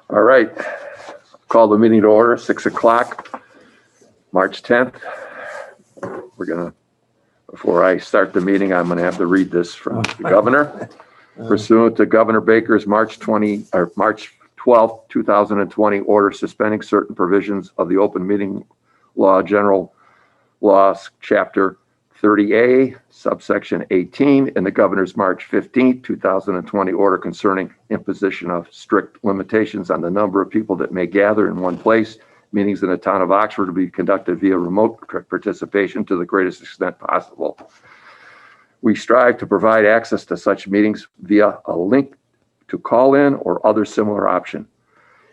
All right, call the meeting to order, 6 o'clock, March 10th. Before I start the meeting, I'm gonna have to read this from the governor. Pursuant to Governor Baker's March 12th, 2020 order suspending certain provisions of the open meeting law, general laws, chapter 30A, subsection 18, and the governor's March 15th, 2020 order concerning imposition of strict limitations on the number of people that may gather in one place. Meetings in the town of Oxford will be conducted via remote participation to the greatest extent possible. We strive to provide access to such meetings via a link to call in or other similar option.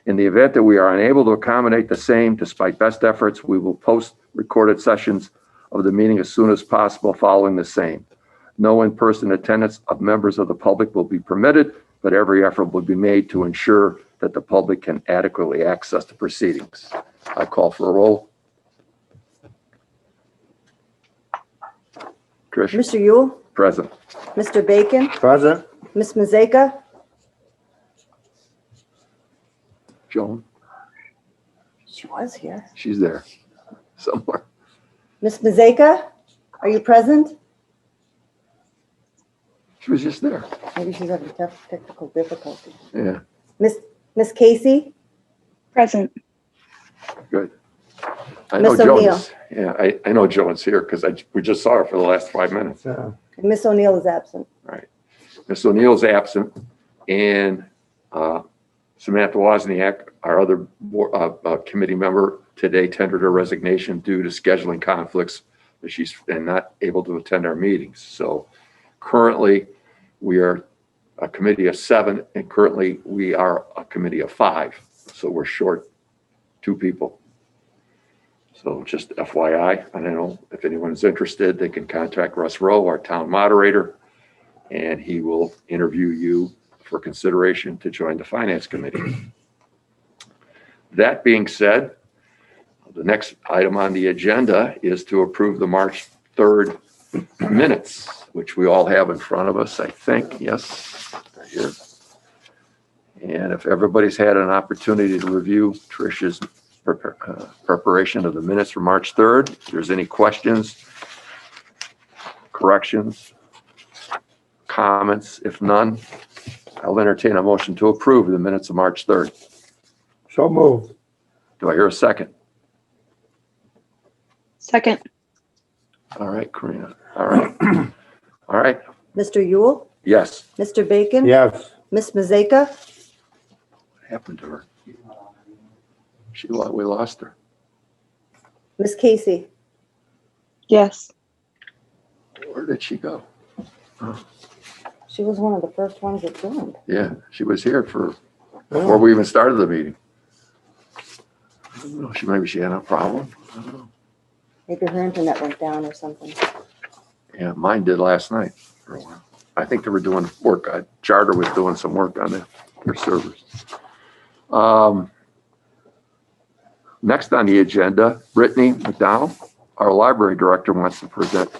In the event that we are unable to accommodate the same, despite best efforts, we will post recorded sessions of the meeting as soon as possible following the same. No in-person attendance of members of the public will be permitted, but every effort will be made to ensure that the public can adequately access the proceedings. I call for a roll. Trish? Mr. Yule? Present. Mr. Bacon? Present. Ms. Mazeka? Joan? She was here. She's there somewhere. Ms. Mazeka, are you present? She was just there. Maybe she's having technical difficulty. Yeah, Miss Casey? Present. good. I know Miss O'Neill. Joan's. Yeah, I know Joan's here because we just saw her for the last 5 minutes. Miss O'Neill is absent. Right. Miss O'Neill's absent, and Samantha Wozniak, our other committee member, today tendered her resignation due to scheduling conflicts, but she's not able to attend our meetings. So currently, we are a committee of 7, and currently we are a committee of 5. So we're short 2 people. So just FYI, I don't know if anyone's interested, they can contact Russ Rowe, our town moderator, and he will interview you for consideration to join the finance committee. That being said, the next item on the agenda is to approve the March 3rd minutes, which we all have in front of us, I think. Yes, right here. And if everybody's had an opportunity to review Trish's preparation of the minutes for March 3rd, if there's any questions, corrections, comments, if none, I'll entertain a motion to approve the minutes of March 3rd. So moved. Do I hear a second? Second. All right, Karina. All right. All right. Mr. Yule? Yes. Mr. Bacon? Yes. Miss Mazeka? What happened to her? We lost her. Miss Casey? Yes. Where did she go? She was one of the first ones that joined. Yeah, she was here before we even started the meeting. I don't know. Maybe she had a problem. I don't know. Maybe her internet went down or something. Yeah, mine did last night for a while. I think they were doing work. Charter was doing some work on their servers. Next on the agenda, Brittany McDonald, our library director, wants to present.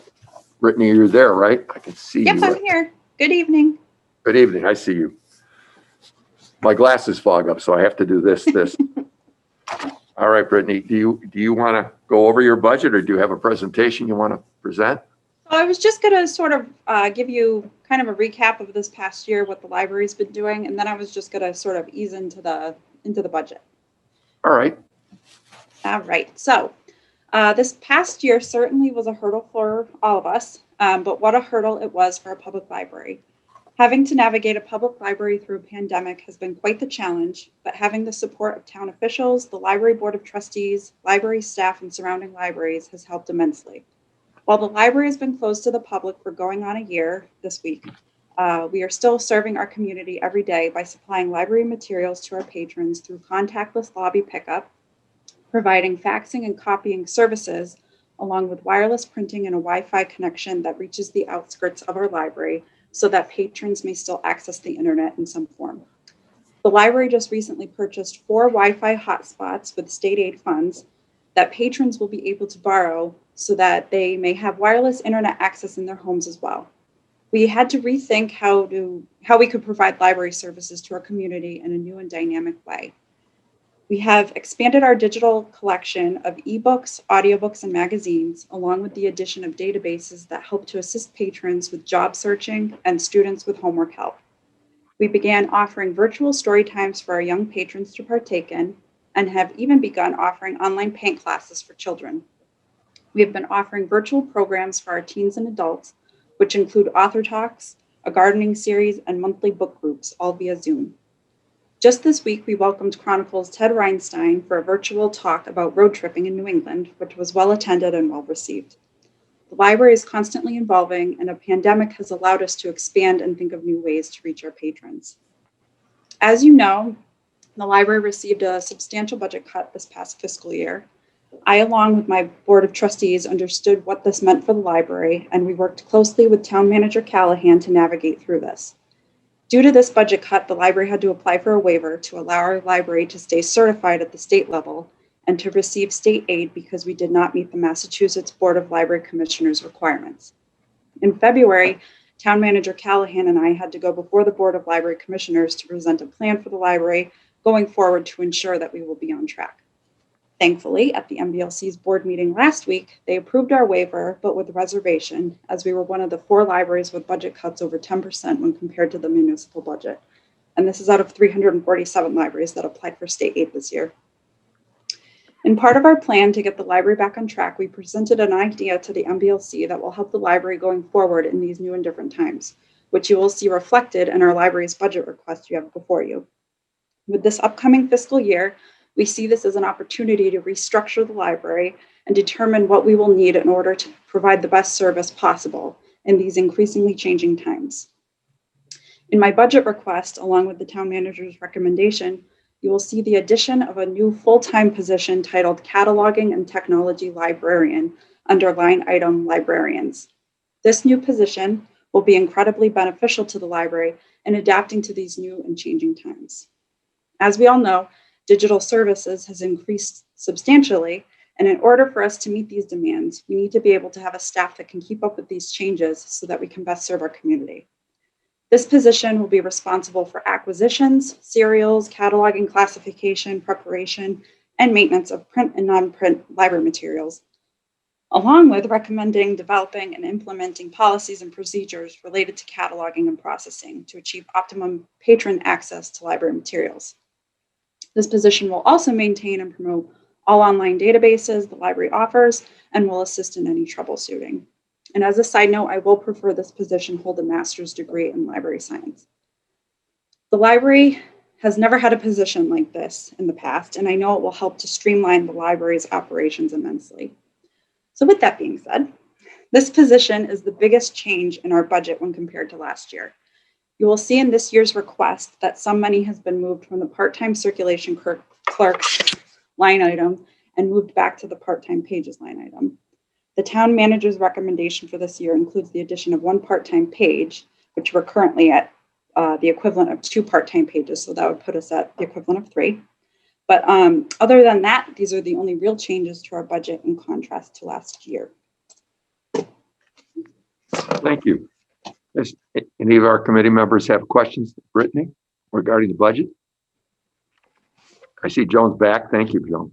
Brittany, you're there, right? I can see you. Yep, I'm here. Good evening. Good evening. I see you. My glasses fog up, so I have to do this. All right, Brittany, do you want to go over your budget, or do you have a presentation you want to present? I was just going to sort of give you kind of a recap of this past year, what the library's been doing, and then I was just going to sort of ease into the budget. All right. All right. So this past year certainly was a hurdle for all of us, but what a hurdle it was for a public library. Having to navigate a public library through a pandemic has been quite the challenge, but having the support of town officials, the library board of trustees, library staff, and surrounding libraries has helped immensely. While the library has been closed to the public for going on a year this week, we are still serving our community every day by supplying library materials to our patrons through contactless lobby pickup, providing faxing and copying services, along with wireless printing and a Wi-Fi connection that reaches the outskirts of our library so that patrons may still access the internet in some form. The library just recently purchased 4 Wi-Fi hotspots with state aid funds that patrons will be able to borrow so that they may have wireless internet access in their homes as well. We had to rethink how we could provide library services to our community in a new and dynamic way. We have expanded our digital collection of ebooks, audiobooks, and magazines, along with the addition of databases that help to assist patrons with job searching and students with homework help. We began offering virtual story times for our young patrons to partake in, and have even begun offering online paint classes for children. We have been offering virtual programs for our teens and adults, which include author talks, a gardening series, and monthly book groups, all via Zoom. Just this week, we welcomed Chronicle's Ted Reinstein for a virtual talk about road tripping in New England, which was well attended and well received. The library is constantly evolving, and a pandemic has allowed us to expand and think of new ways to reach our patrons. As you know, the library received a substantial budget cut this past fiscal year. I, along with my board of trustees, understood what this meant for the library, and we worked closely with Town Manager Callahan to navigate through this. Due to this budget cut, the library had to apply for a waiver to allow our library to stay certified at the state level and to receive state aid because we did not meet the Massachusetts Board of Library Commissioners requirements. In February, Town Manager Callahan and I had to go before the Board of Library Commissioners to present a plan for the library going forward to ensure that we will be on track. Thankfully, at the MBLC's board meeting last week, they approved our waiver, but with reservation, as we were one of the 4 libraries with budget cuts over 10% when compared to the municipal budget. And this is out of 347 libraries that applied for state aid this year. In part of our plan to get the library back on track, we presented an idea to the MBLC that will help the library going forward in these new and different times, which you will see reflected in our library's budget request you have before you. With this upcoming fiscal year, we see this as an opportunity to restructure the library and determine what we will need in order to provide the best service possible in these increasingly changing times. In my budget request, along with the town manager's recommendation, you will see the addition of a new full-time position titled Cataloging and Technology Librarian under line item Librarians. This new position will be incredibly beneficial to the library in adapting to these new and changing times. As we all know, digital services has increased substantially, and in order for us to meet these demands, we need to be able to have a staff that can keep up with these changes so that we can best serve our community. This position will be responsible for acquisitions, serials, cataloging, classification, preparation, and maintenance of print and non-print library materials, along with recommending, developing, and implementing policies and procedures related to cataloging and processing to achieve optimum patron access to library materials. This position will also maintain and promote all online databases the library offers and will assist in any troubleshooting. And as a side note, I will prefer this position hold a master's degree in library science. The library has never had a position like this in the past, and I know it will help to streamline the library's operations immensely. So with that being said, this position is the biggest change in our budget when compared to last year. You will see in this year's request that some money has been moved from the part-time circulation clerk's line item and moved back to the part-time pages line item. The town manager's recommendation for this year includes the addition of 1 part-time page, which we're currently at the equivalent of 2 part-time pages, so that would put us at the equivalent of 3. But other than that, these are the only real changes to our budget in contrast to last year. Thank you. Does any of our committee members have questions, Brittany, regarding the budget? I see Joan's back. Thank you, Joan.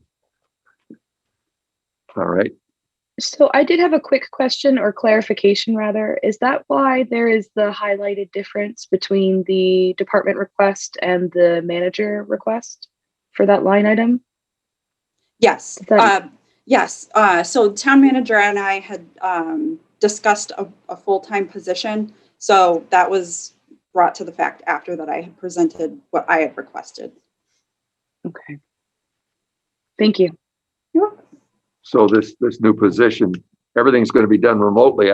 All right. So I did have a quick question or clarification rather. Is that why there is the highlighted difference between the department request and the manager request for that line item? Yes. Yes. So town manager and I had discussed a full-time position. So that was brought to the fact after that I had presented what I had requested. Okay. Thank you. You're welcome. So this new position, everything's going to be done remotely.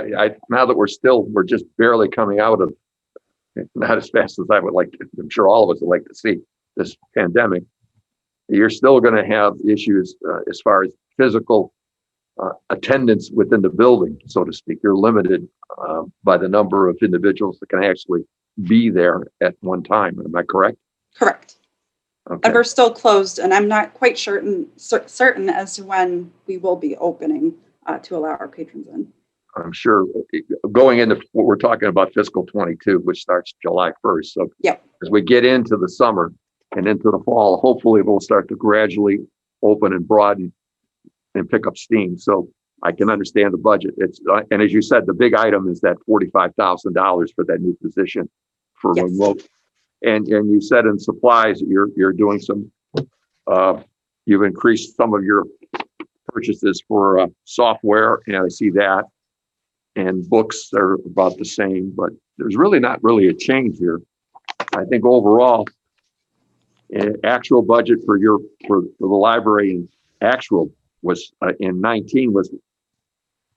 Now that we're just barely coming out of, not as fast as I would like to, I'm sure all of us would like to see this pandemic. You're still going to have issues as far as physical attendance within the building, so to speak. You're limited by the number of individuals that can actually be there at one time. Am I correct? Correct. Okay. And we're still closed, and I'm not quite certain as to when we will be opening to allow our patrons in. I'm sure going into what we're talking about fiscal 22, which starts July 1st. So yep. As we get into the summer, and into the fall, hopefully we'll start to gradually open and broaden and pick up steam. So I can understand the budget. It's and as you said, the big item is that $45,000 for that new position for Yes. remote. And you said in supplies, you're doing some, you've increased some of your purchases for software, and I see that. And books are about the same, but there's really not really a change here. I think overall, actual budget for the library in actual was in 19 was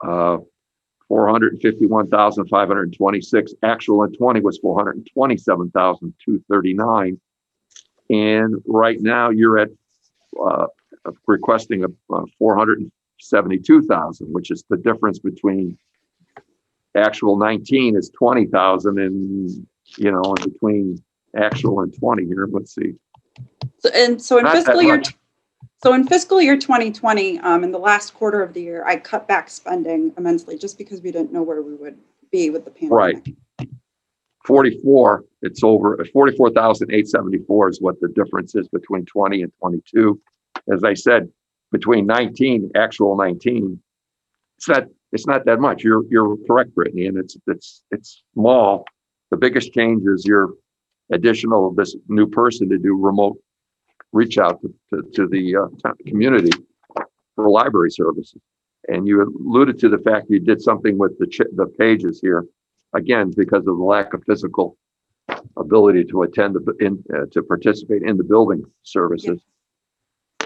451,526. Actual in 20 was 427,239. And right now you're at requesting a 472,000, which is the difference between actual 19 is 20,000, and in between actual and 20 here. Let's see. So in Not that fiscal year, much. so in fiscal year 2020, in the last quarter of the year, I cut back spending immensely just because we didn't know where we would be with the pandemic. Right. 44, it's over 44,874 is what the difference is between 20 and 22. As I said, between 19, actual 19, it's not that much. You're correct, Brittany, and it's small. The biggest change is your additional of this new person to do remote reach out to the community for library services. And you alluded to the fact you did something with the pages here, again, because of the lack of physical ability to attend to participate in the building services. Yes.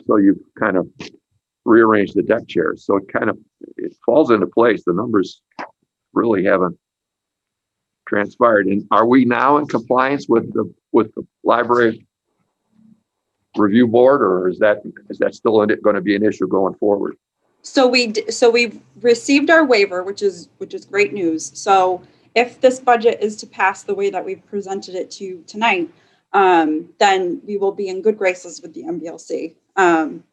So you kind of rearranged the deck chairs. So it falls into place. The numbers really haven't transpired. And are we now in compliance with the library review board, or is that still going to be an issue going forward? So we've received our waiver, which is great news. So if this budget is to pass the way that we've presented it to you tonight, then we will be in good graces with the MBLC.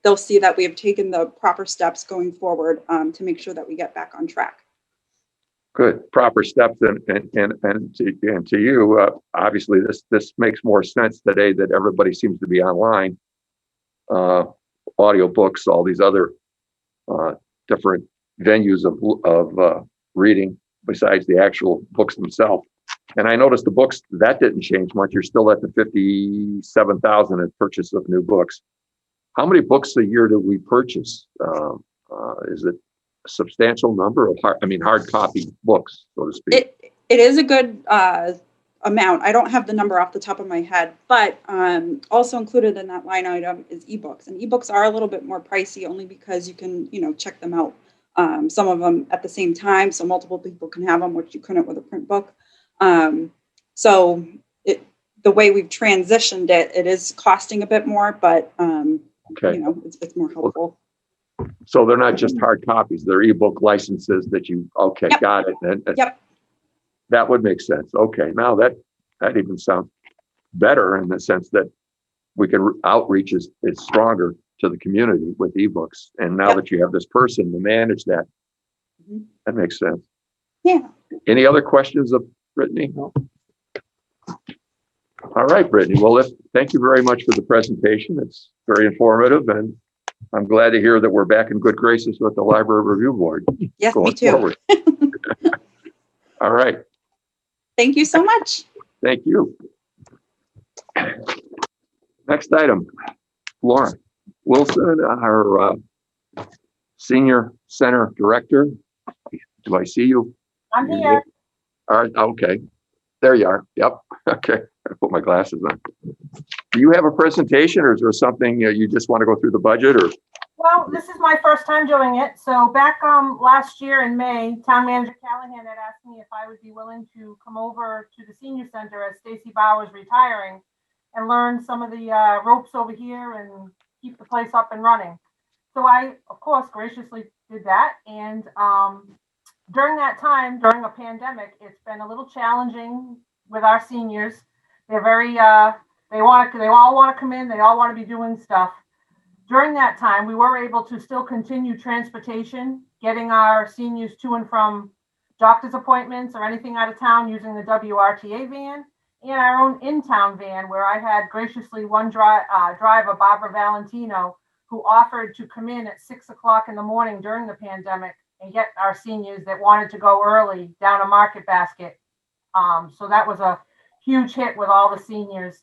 They'll see that we have taken the proper steps going forward to make sure that we get back on track. Good, proper steps, and to you, obviously this makes more sense today that everybody seems to be online. Audio books, all these other different venues of reading besides the actual books themselves. And I noticed the books, that didn't change much. You're still at the 57,000 in purchase of new books. How many books a year do we purchase? Is it a substantial number of hard copy books, so to speak? It is a good amount. I don't have the number off the top of my head, but also included in that line item is ebooks. And ebooks are a little bit more pricey only because you can, check them out. Some of them at the same time, so multiple people can have them, which you couldn't with a print book. So the way we've transitioned it is costing a bit more, but okay. It's more helpful. So they're not just hard copies; they're ebook licenses that you. Okay, yep. Got it. Yep. That would make sense. Okay, now that even sounds better in the sense that we can outreach is stronger to the community with ebooks. And now that you have this person to manage that, that makes sense. Yeah. Any other questions of Brittany? No. All right, Brittany. Well, thank you very much for the presentation. It's very informative, and I'm glad to hear that we're back in good graces with the Library Review Board. Yes, me too. Forward. All right. Thank you so much. Thank you. Next item, Lauren Wilson, our Senior Center Director. Do I see you? I'm here. All right. Okay. There you are. Yep. Okay. I put my glasses on. Do you have a presentation, or is there something you just want to go through the budget? Or Well, this is my first time doing it. So back last year in May, Town Manager Callahan had asked me if I would be willing to come over to the Senior Center as Stacy Bauer was retiring and learn some of the ropes over here and keep the place up and running. So I, of course, graciously did that. And during that time, during a pandemic, it's been a little challenging with our seniors. They're very, they all want to come in. They all want to be doing stuff. During that time, we were able to still continue transportation, getting our seniors to and from doctor's appointments or anything out of town using the WRTA van. and our own in-town van, where I had graciously one driver, Barbara Valentino, who offered to come in at 6 o'clock in the morning during the pandemic and get our seniors that wanted to go early down a Market Basket. So that was a huge hit with all the seniors.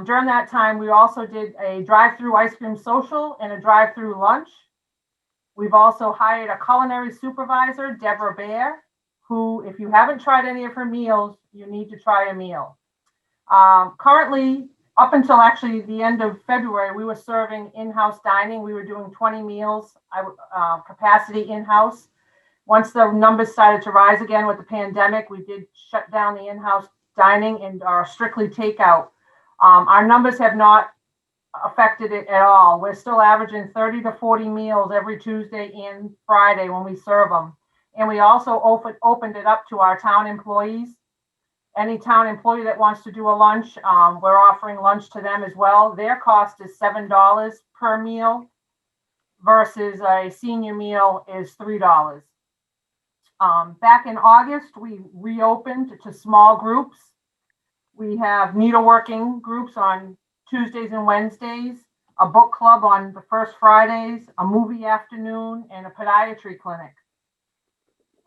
During that time, we also did a drive-through ice cream social and a drive-through lunch. We've also hired a culinary supervisor, Deborah Bear, who, if you haven't tried any of her meals, you need to try a meal. Currently, up until actually the end of February, we were serving in-house dining. We were doing 20 meals capacity in-house. Once the numbers started to rise again with the pandemic, we did shut down the in-house dining and are strictly takeout. Our numbers have not affected it at all. We're still averaging 30 to 40 meals every Tuesday and Friday when we serve them. And we also opened it up to our town employees. Any town employee that wants to do a lunch, we're offering lunch to them as well. Their cost is $7 per meal versus a senior meal is $3. Back in August, we reopened to small groups. We have needleworking groups on Tuesdays and Wednesdays, a book club on the first Fridays, a movie afternoon, and a podiatry clinic.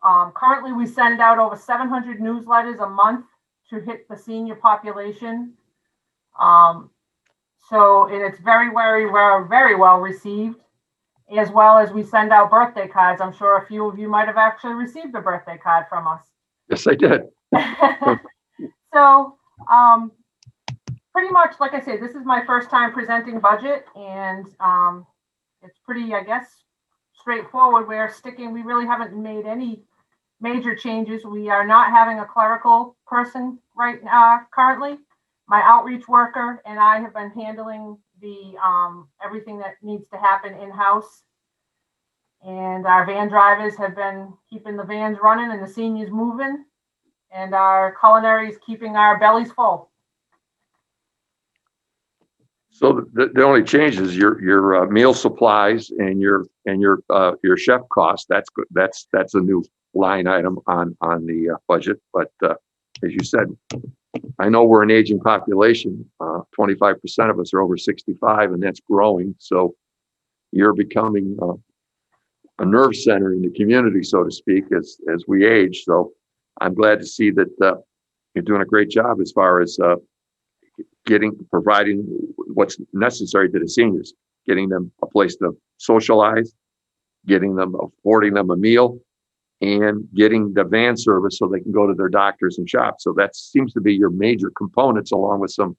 Currently, we send out over 700 newsletters a month to hit the senior population. So it's very, very well received, as well as we send out birthday cards. I'm sure a few of you might have actually received a birthday card from us. Yes, I did. So pretty much, like I say, this is my first time presenting budget, and it's pretty, I guess, straightforward. We really haven't made any major changes. We are not having a clerical person right now currently. My outreach worker and I have been handling the everything that needs to happen in-house. And our van drivers have been keeping the vans running and the seniors moving. And our culinary is keeping our bellies full. So the only change is your meal supplies and your chef cost. That's good. That's a new line item on the budget. But as you said, I know we're an aging population. 25% of us are over 65, and that's growing. So you're becoming a nerve center in the community, so to speak, as we age. So I'm glad to see that you're doing a great job as far as providing what's necessary to the seniors, getting them a place to socialize, affording them a meal, and getting the van service so they can go to their doctors and shop. So that seems to be your major components, along with some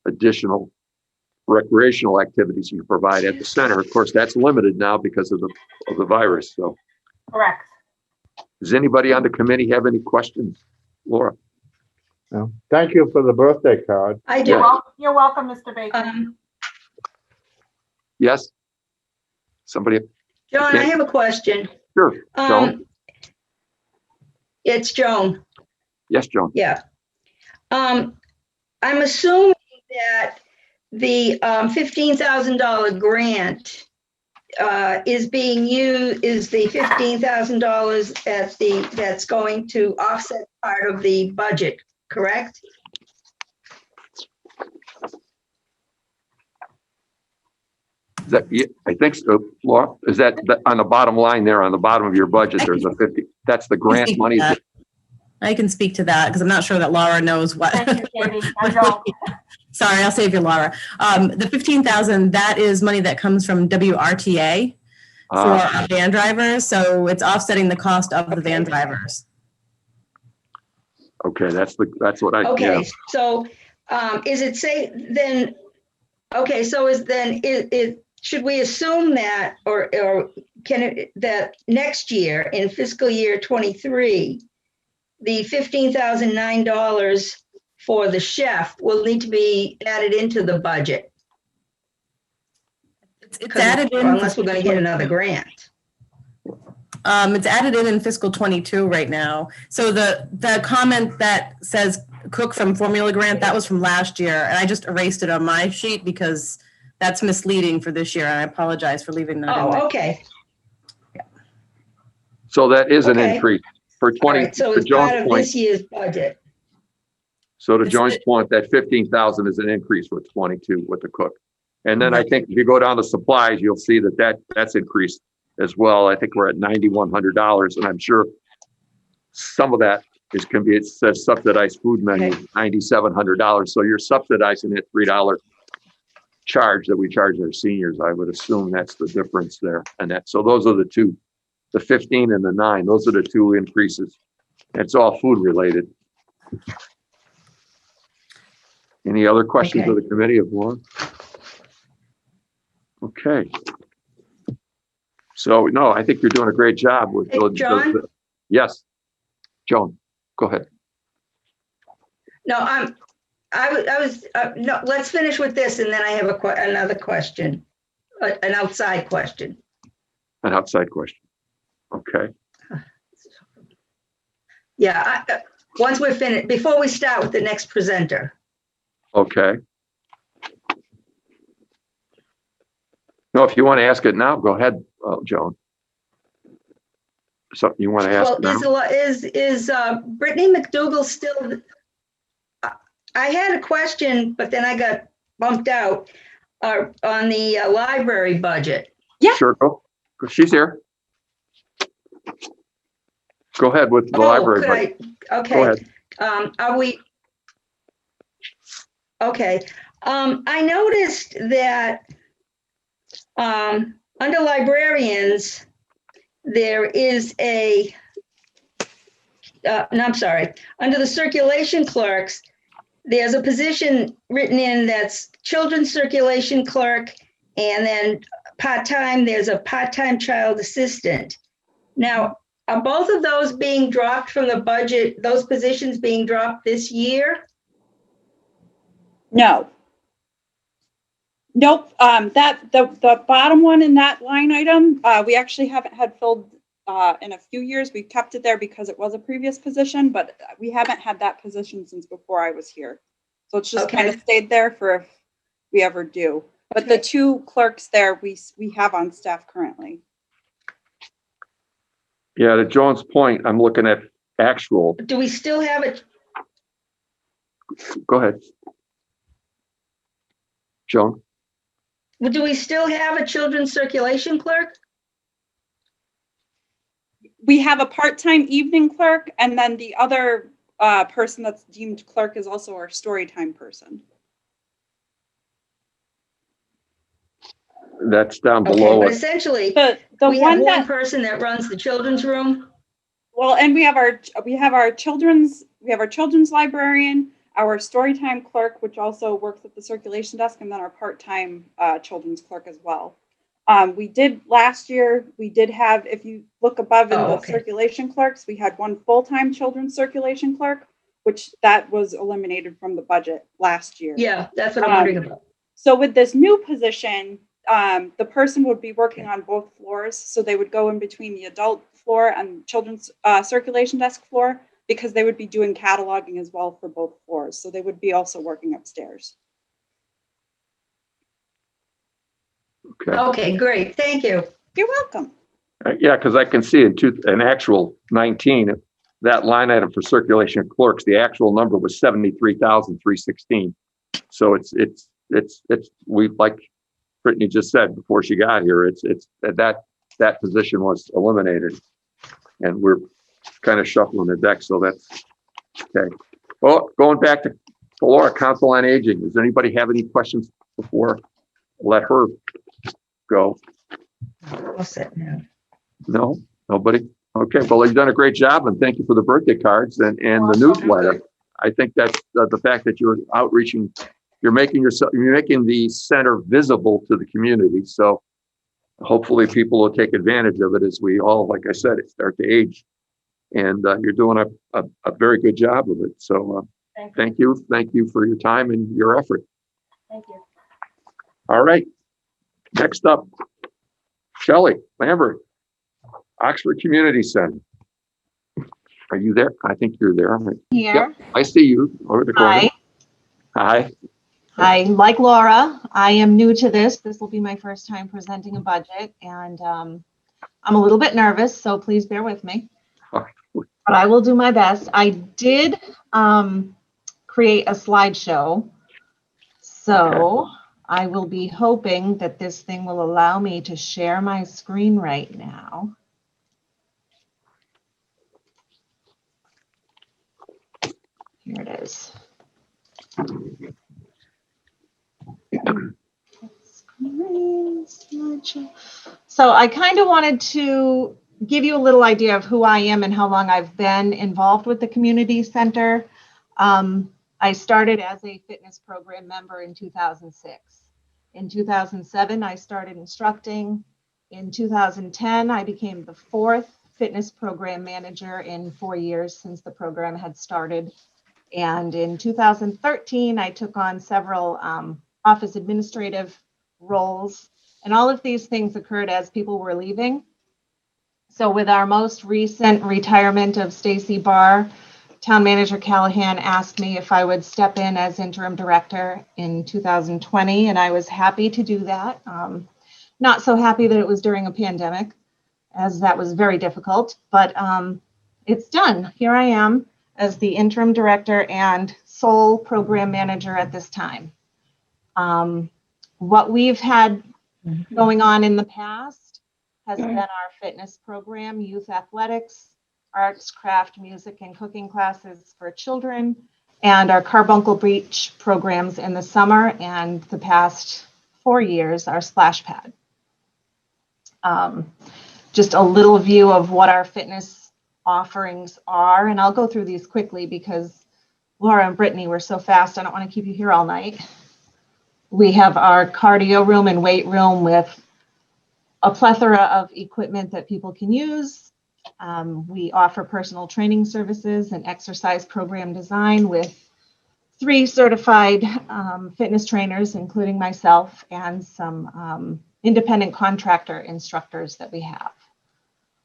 additional recreational activities you provide at the center. Of course, that's limited now because of the virus. So, Correct. does anybody on the committee have any questions, Laura? No. Thank you for the birthday card. I do. You're welcome, Mr. Baker. Yes? Somebody? Joan, I have a question. Sure. Joan? It's Joan. Yes, Joan. Yeah. I'm assuming that the $15,000 grant is being used, is the $15,000 that's going to offset part of the budget, correct? I think so, Laura. Is that on the bottom line there, on the bottom of your budget, there's a 50, that's the grant money. I can speak to that because I'm not sure that Laura knows what. Thank you, Katie. I don't. Sorry, I'll save you, Laura. The $15,000, that is money that comes from WRTA for van drivers. So it's offsetting the cost of the van drivers. Okay, that's what I. Okay, yeah. so is it say then? Okay, so should we assume that, or can it, that next year in fiscal year 23, the $15,009 for the chef will need to be added into the budget? It's added in, unless we're going to get another grant. It's added in fiscal 22 right now. So the comment that says cook from formula grant, that was from last year, and I just erased it on my sheet because that's misleading for this year, and I apologize for leaving that in there. Okay. Yeah. So that is an increase for 20. Right, so it's part of this year's budget. So to Is John's it- point, that 15,000 is an increase with 22 with the cook. And then I think if you go down to supplies, you'll see that's increased as well. I think we're at $9,100, and I'm sure some of that it says subsidized food menu, $9,700. So you're subsidizing that $3 charge that we charge our seniors. I would assume that's the difference there. And so those are the two, the 15 and the 9. Those are the two increases. It's all food related. Any other questions Okay. of the committee of one? Okay. So, no, I think you're doing a great job with. Hey, John? Yes. Joan, go ahead. No, no, let's finish with this and then I have another question, an outside question. An outside question. Okay. Yeah, once we're finished, before we start with the next presenter. Okay. No, if you want to ask it now, go ahead, Joan. Something you want to ask now? Well, is Brittany McDougal still? I had a question, but then I got bumped out on the library budget. Yeah. Sure, go. She's here. Go ahead with the library budget. Okay. Go ahead. Are we? Okay. I noticed that under librarians, there is no, I'm sorry, under the circulation clerks, there's a position written in that's children's circulation clerk, and then part-time, there's a part-time child assistant. Now, are both of those being dropped from the budget, those positions being dropped this year? No. Nope. The bottom one in that line item, we actually haven't had filled in a few years. We kept it there because it was a previous position, but we haven't had that position since before I was here. So it's just kind of stayed there for if we ever do. But the two clerks there, we have on staff currently. Yeah, to Joan's point, I'm looking at actual. Do we still have it? Go ahead. Joan? Do we still have a children's circulation clerk? We have a part-time evening clerk, and then the other person that's deemed clerk is also our story time person. That's down Okay, below but it. essentially, The we have one one that, person that runs the children's room. well, and we have our children's librarian, our storytime clerk, which also works at the circulation desk, and then our part-time children's clerk as well. We did last year, we did have, if you look above in the circulation clerks, we had one full-time children's circulation clerk, which that was eliminated from the budget last year. Yeah, that's what I'm wondering about. So with this new position, the person would be working on both floors. So they would go in between the adult floor and children's circulation desk floor, because they would be doing cataloging as well for both floors. So they would be also working upstairs. Okay. Okay, great. Thank you. You're welcome. Yeah, because I can see in actual 19, that line item for circulation clerks, the actual number was 73,316. So it's we, like Brittany just said before she got here, it's that position was eliminated, and we're kind of shuffling the deck. So that's okay. Well, going back to Laura, Council on Aging. Does anybody have any questions before I let her go? All set now. No, nobody. Okay, well, you've done a great job, and thank you for the birthday cards and the newsletter. I think that's the fact that you're outreaching, you're making the center visible to the community. So hopefully people will take advantage of it as we all, like I said, start to age. And you're doing a very good job of it. So thank you for your time and your effort. Thank you. All right. Next up, Shelley Lambert, Oxford Community Center. Are you there? I think you're there. Here. Yep, I see you over the corner. Hi. Hi. Hi. Like Laura, I am new to this. This will be my first time presenting a budget, and I'm a little bit nervous, so please bear with me. All right. But I will do my best. I did create a slideshow. So I will be hoping that this thing will allow me to share my screen right now. Here it is. Screen slideshow. So I kind of wanted to give you a little idea of who I am and how long I've been involved with the community center. I started as a fitness program member in 2006. In 2007, I started instructing. In 2010, I became the 4th fitness program manager in 4 years since the program had started. And in 2013, I took on several office administrative roles. And all of these things occurred as people were leaving. So with our most recent retirement of Stacy Barr, Town Manager Callahan asked me if I would step in as interim director in 2020, and I was happy to do that. Not so happy that it was during a pandemic, as that was very difficult, but it's done. Here I am as the interim director and sole program manager at this time. What we've had going on in the past has been our fitness program, youth athletics, arts, craft, music, and cooking classes for children, and our Carbuncle Beach programs in the summer, and the past 4 years, our splash pad. Just a little view of what our fitness offerings are, and I'll go through these quickly because Laura and Brittany were so fast, I don't want to keep you here all night. We have our cardio room and weight room with a plethora of equipment that people can use. We offer personal training services and exercise program design with 3 certified fitness trainers, including myself, and some independent contractor instructors that we have.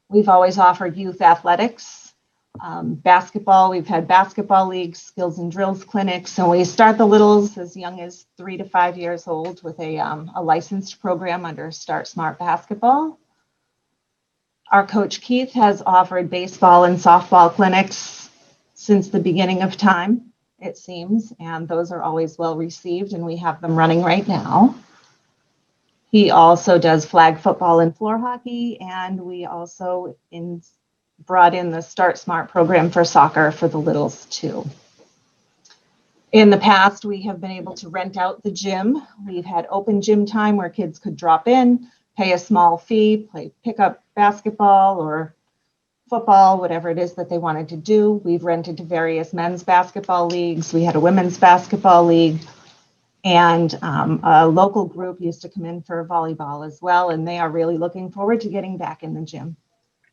We've always offered youth athletics, basketball. We've had basketball leagues, skills and drills clinics, and we start the littles as young as 3 to 5 years old with a licensed program under Start Smart Basketball. Our coach Keith has offered baseball and softball clinics since the beginning of time, it seems, and those are always well received, and we have them running right now. He also does flag football and floor hockey, and we also brought in the Start Smart program for soccer for the littles too. In the past, we have been able to rent out the gym. We've had open gym time where kids could drop in, pay a small fee, pick up basketball or football, whatever it is that they wanted to do. We've rented to various men's basketball leagues. We had a women's basketball league, and a local group used to come in for volleyball as well, and they are really looking forward to getting back in the gym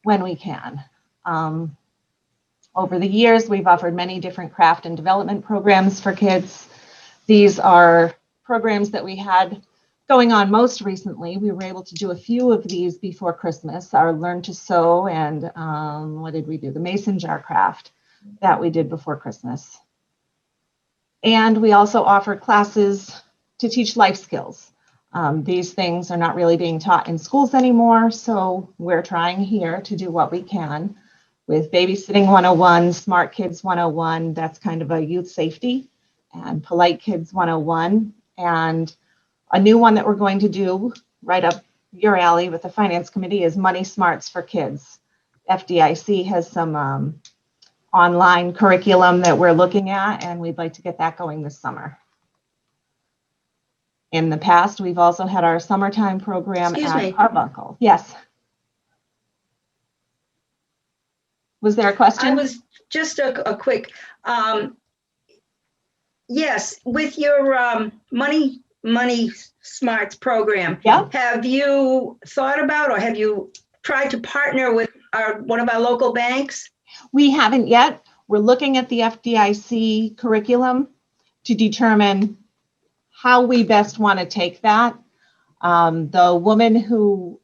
when we can. Over the years, we've offered many different craft and development programs for kids. These are programs that we had going on most recently. We were able to do a few of these before Christmas, our Learn to Sew and what did we do? The Mason Jar Craft that we did before Christmas. And we also offer classes to teach life skills. These things are not really being taught in schools anymore, so we're trying here to do what we can with Babysitting 101, Smart Kids 101, that's kind of a youth safety, and Polite Kids 101, and a new one that we're going to do right up your alley with the Finance Committee is Money Smarts for Kids. FDIC has some online curriculum that we're looking at, and we'd like to get that going this summer. In the past, we've also had our summertime program at Carbuncle. Yes. Was there a question? I was just a quick, yes, with your Money Smarts program, Yeah. have you thought about or have you tried to partner with one of our local banks? We haven't yet. We're looking at the FDIC curriculum to determine how we best want to take that. The woman who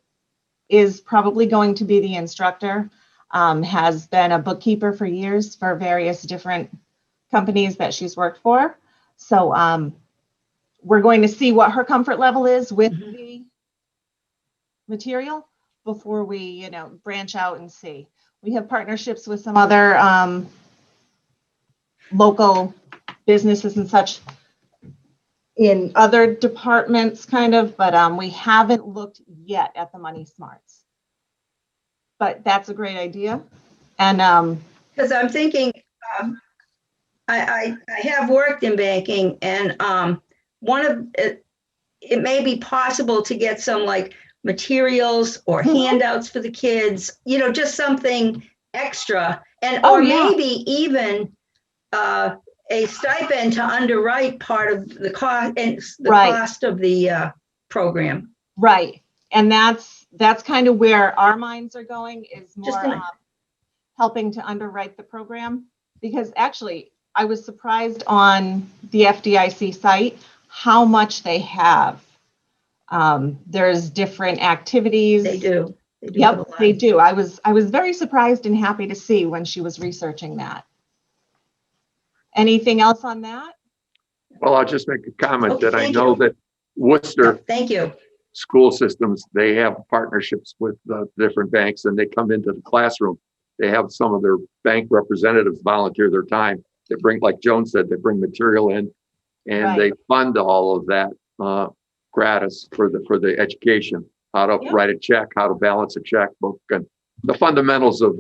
is probably going to be the instructor has been a bookkeeper for years for various different companies that she's worked for. So we're going to see what her comfort level is with the material before we, branch out and see. We have partnerships with some other local businesses and such in other departments kind of, but we haven't looked yet at the money smarts. But that's a great idea. And Because I'm thinking, I have worked in banking, and one of it may be possible to get some like materials or handouts for the kids, just something extra, and or maybe even a stipend to underwrite part of the cost and the cost of the program. Right. And that's kind of where our minds are going, is more helping to underwrite the program. Because actually, I was surprised on the FDIC site how much they have. There's different activities. They do. Yep, they do. I was very surprised and happy to see when she was researching that. Anything else on that? Well, I'll just make a comment Okay, that I thank know you. that Worcester Thank you. school systems, they have partnerships with different banks, and they come into the classroom. They have some of their bank representatives volunteer their time. They bring, like Joan said, they bring material in, and they fund all of that gratis for the education, how to write a check, how to balance a checkbook, and the fundamentals of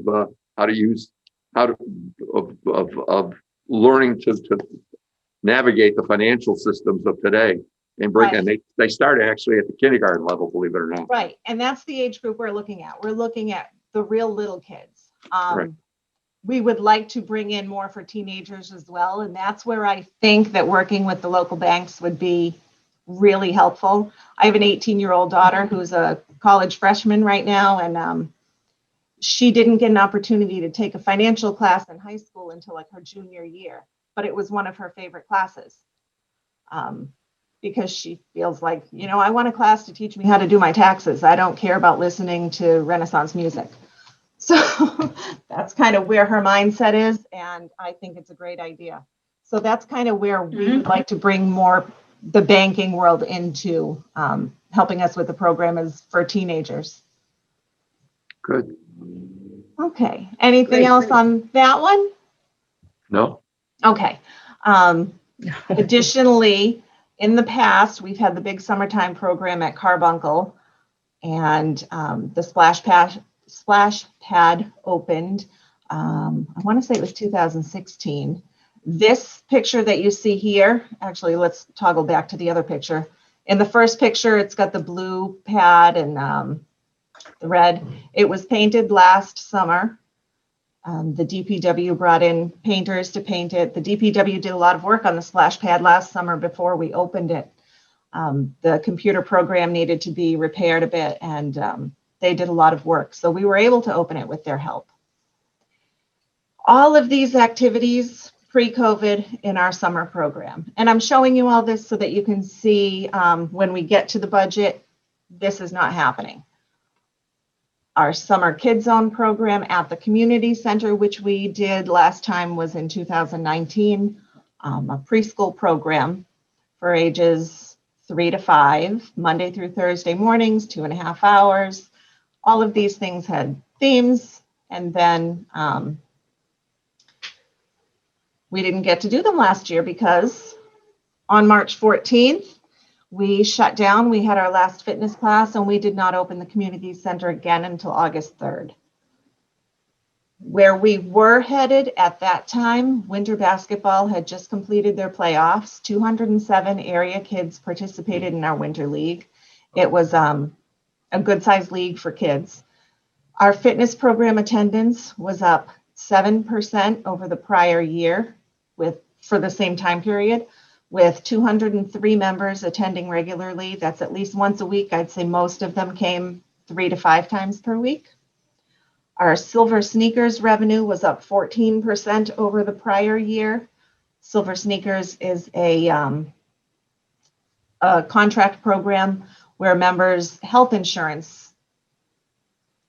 how to use, of learning to navigate the financial systems of today. And bring, and they start actually at the kindergarten level, believe it or not. Right. And that's the age group we're looking at. We're looking at the real little kids. We would like to bring in more for teenagers as well. And that's where I think that working with the local banks would be really helpful. I have an 18-year-old daughter who's a college freshman right now. And she didn't get an opportunity to take a financial class in high school until like her junior year, but it was one of her favorite classes. Because she feels like, I want a class to teach me how to do my taxes. I don't care about listening to Renaissance music. So that's kind of where her mindset is. And I think it's a great idea. So that's kind of where we would like to bring more the banking world into helping us with the program is for teenagers. Good. Okay. Anything else on that one? No. Okay. Additionally, in the past, we've had the big summertime program at Carbuncle, and the splash pad opened. I want to say it was 2016. This picture that you see here, actually, let's toggle back to the other picture. In the first picture, it's got the blue pad and the red. It was painted last summer. The DPW brought in painters to paint it. The DPW did a lot of work on the splash pad last summer before we opened it. The computer program needed to be repaired a bit, and they did a lot of work. So we were able to open it with their help. All of these activities pre-COVID in our summer program. And I'm showing you all this so that you can see when we get to the budget, this is not happening. Our summer KidZone program at the community center, which we did last time, was in 2019, a preschool program for ages 3 to 5, Monday through Thursday mornings, 2.5 hours. All of these things had themes, and then we didn't get to do them last year because on March 14th, we shut down. We had our last fitness class, and we did not open the community center again until August 3rd. Where we were headed at that time, winter basketball had just completed their playoffs. 207 area kids participated in our winter league. It was a good-sized league for kids. Our fitness program attendance was up 7% over the prior year for the same time period, with 203 members attending regularly. That's at least once a week. I'd say most of them came 3 to 5 times per week. Our Silver Sneakers revenue was up 14% over the prior year. Silver Sneakers is a contract program where members' health insurance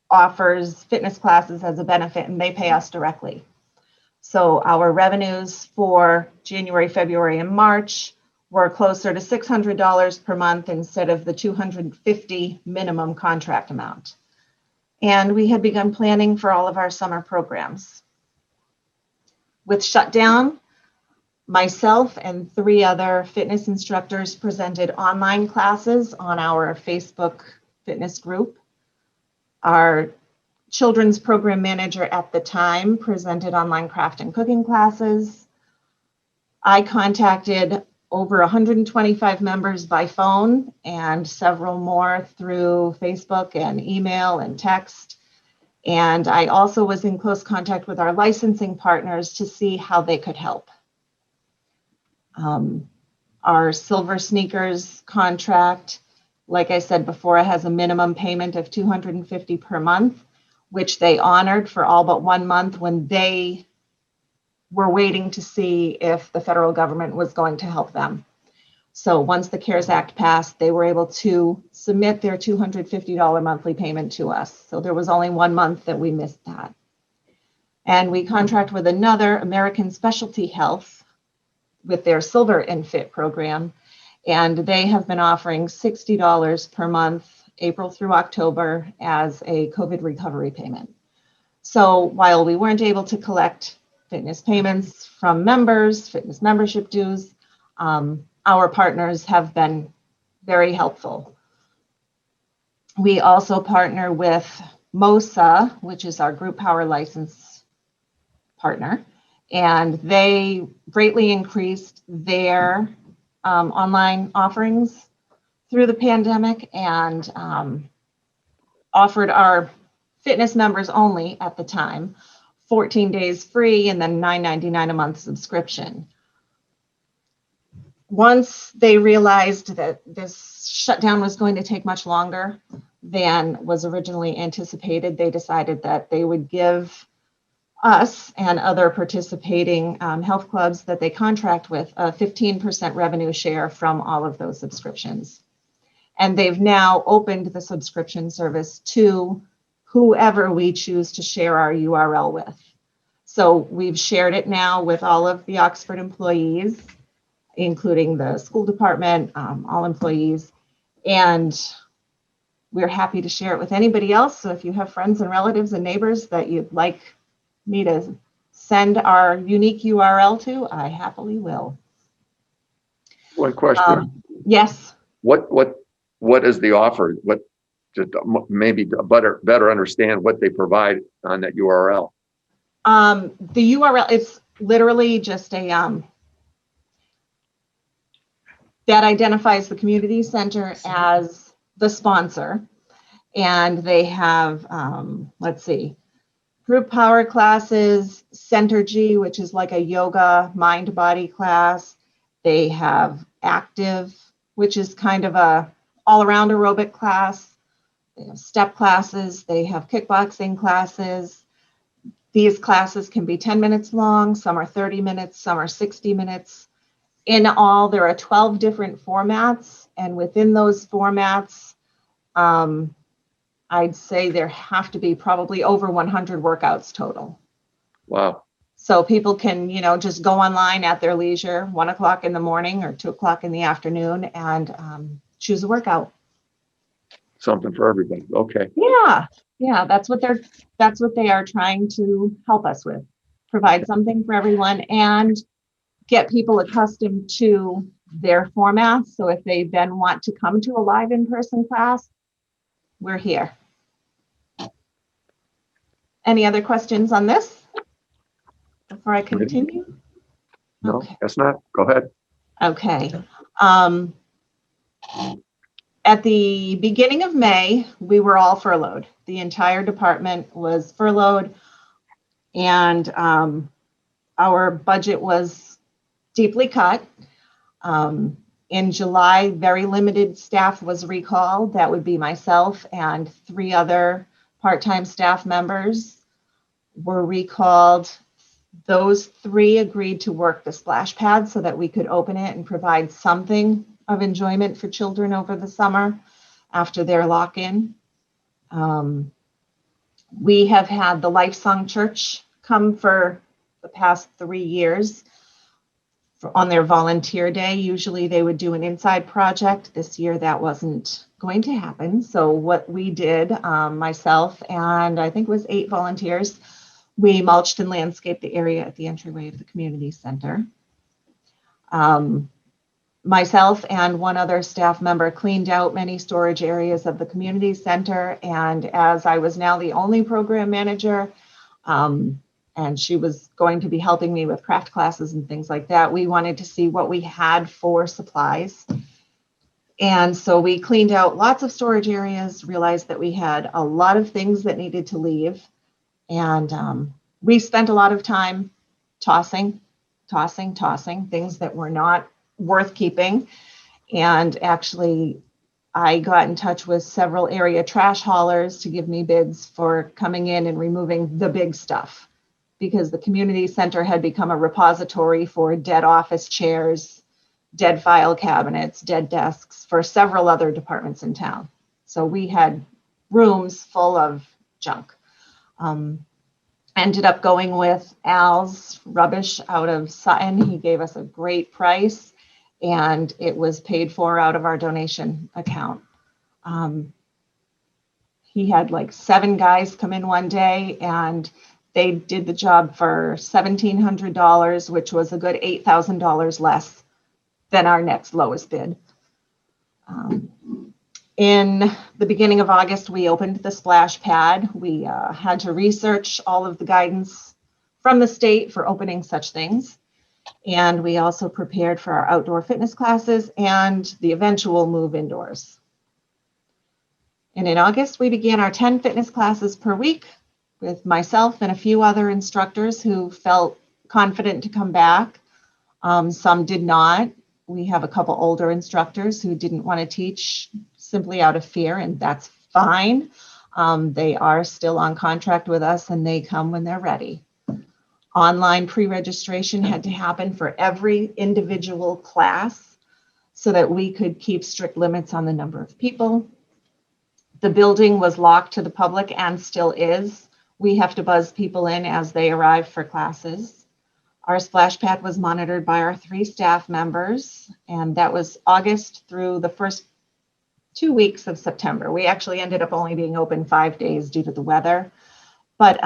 offers fitness classes as a benefit, and they pay us directly. So our revenues for January, February, and March were closer to $600 per month instead of the $250 minimum contract amount. And we had begun planning for all of our summer programs. With shutdown, Myself and 3 other fitness instructors presented online classes on our Facebook fitness group. Our children's program manager at the time presented online craft and cooking classes. I contacted over 125 members by phone and several more through Facebook and email and text. And I also was in close contact with our licensing partners to see how they could help. Our Silver Sneakers contract, like I said before, it has a minimum payment of $250 per month, which they honored for all but 1 month when they were waiting to see if the federal government was going to help them. So once the CARES Act passed, they were able to submit their $250 monthly payment to us. So there was only 1 month that we missed that. And we contract with another, American Specialty Health, with their Silver and Fit program. And they have been offering $60 per month, April through October, as a COVID recovery payment. So while we weren't able to collect fitness payments from members, fitness membership dues, our partners have been very helpful. We also partner with MOSA, which is our group power license partner, and they greatly increased their online offerings through the pandemic and offered our fitness members only at the time 14 days free and then $9.99 a month subscription. Once they realized that this shutdown was going to take much longer than was originally anticipated, they decided that they would give us and other participating health clubs that they contract with a 15% revenue share from all of those subscriptions. And they've now opened the subscription service to whoever we choose to share our URL with. So we've shared it now with all of the Oxford employees, including the school department, all employees, and we're happy to share it with anybody else. So if you have friends and relatives and neighbors that you'd like me to send our unique URL to, I happily will. One question. Yes. What is the offer? What, just maybe better understand what they provide on that URL. The URL, it's literally just a, that identifies the community center as the sponsor. And they have, let's see, group power classes, Center G, which is like a yoga mind body class. They have active, which is kind of a all around aerobic class. They have step classes. They have kickboxing classes. These classes can be 10 minutes long. Some are 30 minutes, some are 60 minutes. In all, there are 12 different formats. And within those formats, I'd say there have to be probably over 100 workouts total. Wow. So people can, just go online at their leisure, 1 o'clock in the morning or 2 o'clock in the afternoon, and choose a workout. Something for everybody. Okay. Yeah, that's what they are trying to help us with. Provide something for everyone and get people accustomed to their formats. So if they then want to come to a live in-person class, we're here. Any other questions on this before I continue? No, Okay. that's not. Go ahead. Okay. At the beginning of May, we were all furloughed. The entire department was furloughed, and our budget was deeply cut. In July, very limited staff was recalled. That would be myself and 3 other part-time staff members were recalled. Those 3 agreed to work the splash pad so that we could open it and provide something of enjoyment for children over the summer after their lock-in. We have had the Lifesong Church come for the past 3 years on their volunteer day. Usually they would do an inside project. This year that wasn't going to happen. So what we did, myself and I think it was 8 volunteers, we mulched and landscaped the area at the entryway of the community center. Myself and one other staff member cleaned out many storage areas of the community center. And as I was now the only program manager, and she was going to be helping me with craft classes and things like that, we wanted to see what we had for supplies. And so we cleaned out lots of storage areas, realized that we had a lot of things that needed to leave. And we spent a lot of time tossing things that were not worth keeping. And actually, I got in touch with several area trash haulers to give me bids for coming in and removing the big stuff, because the community center had become a repository for dead office chairs, dead file cabinets, dead desks for several other departments in town. So we had rooms full of junk. Ended up going with Al's Rubbish out of Sutton. He gave us a great price, and it was paid for out of our donation account. He had like 7 guys come in one day, and they did the job for $1,700, which was a good $8,000 less than our next lowest bid. In the beginning of August, we opened the splash pad. We had to research all of the guidance from the state for opening such things. And we also prepared for our outdoor fitness classes and the eventual move indoors. And in August, we began our 10 fitness classes per week with myself and a few other instructors who felt confident to come back. Some did not. We have a couple older instructors who didn't want to teach simply out of fear, and that's fine. They are still on contract with us, and they come when they're ready. Online pre-registration had to happen for every individual class so that we could keep strict limits on the number of people. The building was locked to the public and still is. We have to buzz people in as they arrive for classes. Our splash pad was monitored by our 3 staff members, and that was August through the first 2 weeks of September. We actually ended up only being open 5 days due to the weather, but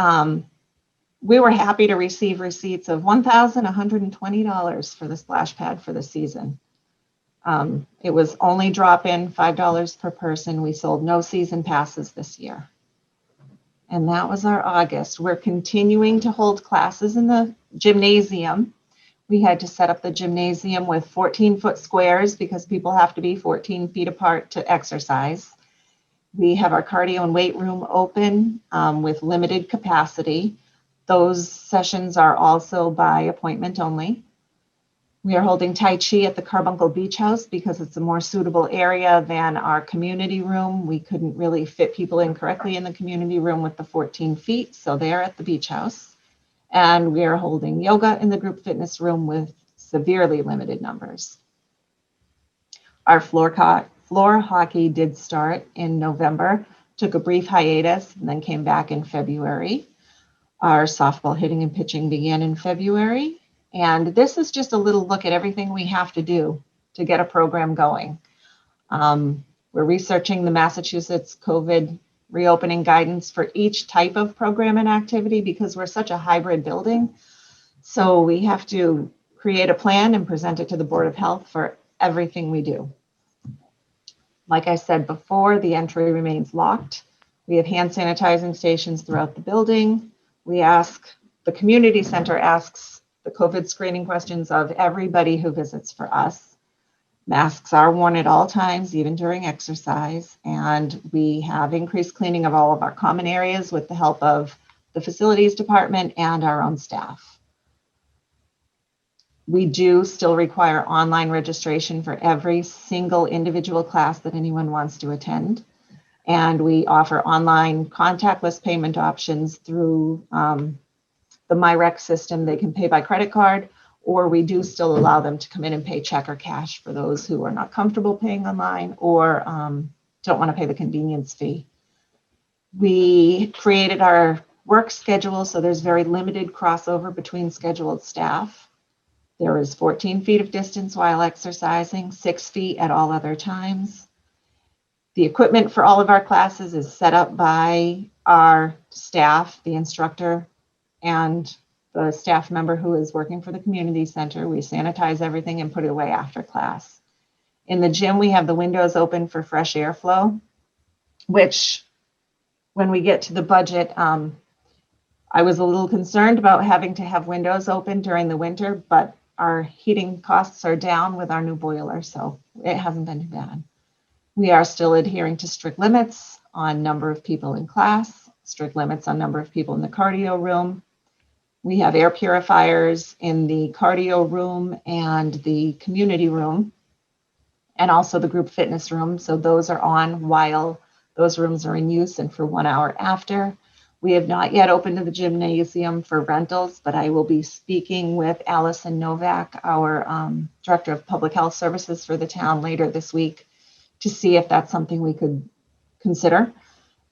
we were happy to receive receipts of $1,120 for the splash pad for the season. It was only drop-in, $5 per person. We sold no season passes this year. And that was our August. We're continuing to hold classes in the gymnasium. We had to set up the gymnasium with 14-foot squares because people have to be 14 feet apart to exercise. We have our cardio and weight room open with limited capacity. Those sessions are also by appointment only. We are holding Tai Chi at the Carbuncle Beach House because it's a more suitable area than our community room. We couldn't really fit people in correctly in the community room with the 14 feet, so they're at the beach house. And we are holding yoga in the group fitness room with severely limited numbers. Our floor hockey did start in November, took a brief hiatus, and then came back in February. Our softball hitting and pitching began in February. And this is just a little look at everything we have to do to get a program going. We're researching the Massachusetts COVID reopening guidance for each type of program and activity because we're such a hybrid building. So we have to create a plan and present it to the Board of Health for everything we do. Like I said before, the entry remains locked. We have hand sanitizing stations throughout the building. The community center asks the COVID screening questions of everybody who visits for us. Masks are worn at all times, even during exercise, and we have increased cleaning of all of our common areas with the help of the facilities department and our own staff. We do still require online registration for every single individual class that anyone wants to attend. And we offer online contactless payment options through the MyRec system. They can pay by credit card, or we do still allow them to come in and pay check or cash for those who are not comfortable paying online or don't want to pay the convenience fee. We created our work schedule, so there's very limited crossover between scheduled staff. There is 14 feet of distance while exercising, 6 feet at all other times. The equipment for all of our classes is set up by our staff, the instructor, and the staff member who is working for the community center. We sanitize everything and put it away after class. In the gym, we have the windows open for fresh airflow, which when we get to the budget, I was a little concerned about having to have windows open during the winter, but our heating costs are down with our new boiler, so it hasn't been too bad. We are still adhering to strict limits on number of people in class, strict limits on number of people in the cardio room. We have air purifiers in the cardio room and the community room, and also the group fitness room. So those are on while those rooms are in use and for 1 hour after. We have not yet opened the gymnasium for rentals, but I will be speaking with Allison Novak, our Director of Public Health Services for the town later this week, to see if that's something we could consider.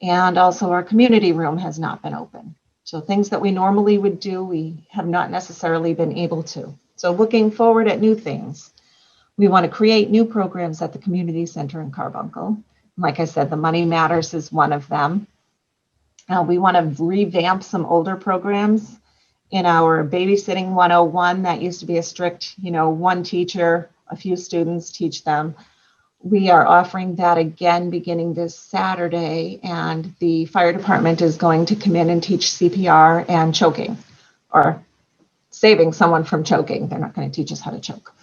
And also our community room has not been open. So things that we normally would do, we have not necessarily been able to. So looking forward at new things. We want to create new programs at the community center in Carbuncle. Like I said, the Money Matters is one of them. We want to revamp some older programs in our Babysitting 101. That used to be a strict, one teacher, a few students teach them. We are offering that again beginning this Saturday, and the fire department is going to come in and teach CPR and choking, or saving someone from choking. They're not going to teach us how to choke.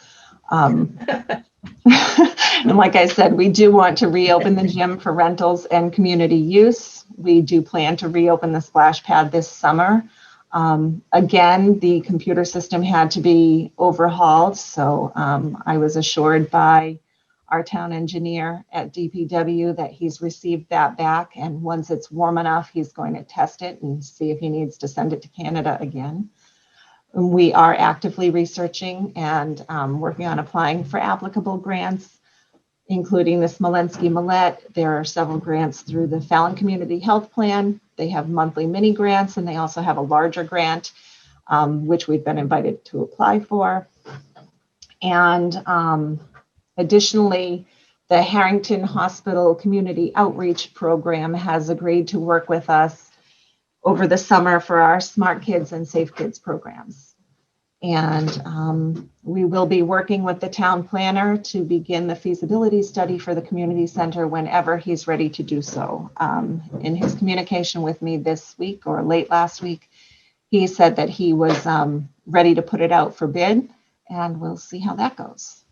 And like I said, we do want to reopen the gym for rentals and community use. We do plan to reopen the splash pad this summer. Again, the computer system had to be overhauled. So I was assured by our town engineer at DPW that he's received that back. And once it's warm enough, he's going to test it and see if he needs to send it to Canada again. We are actively researching and working on applying for applicable grants, including the Smolensky-Millette. There are several grants through the Fallon Community Health Plan. They have monthly mini grants, and they also have a larger grant, which we've been invited to apply for. And additionally, the Harrington Hospital Community Outreach Program has agreed to work with us over the summer for our Smart Kids and Safe Kids programs. And we will be working with the town planner to begin the feasibility study for the community center whenever he's ready to do so. In his communication with me this week or late last week, he said that he was ready to put it out for bid, and we'll see how that goes.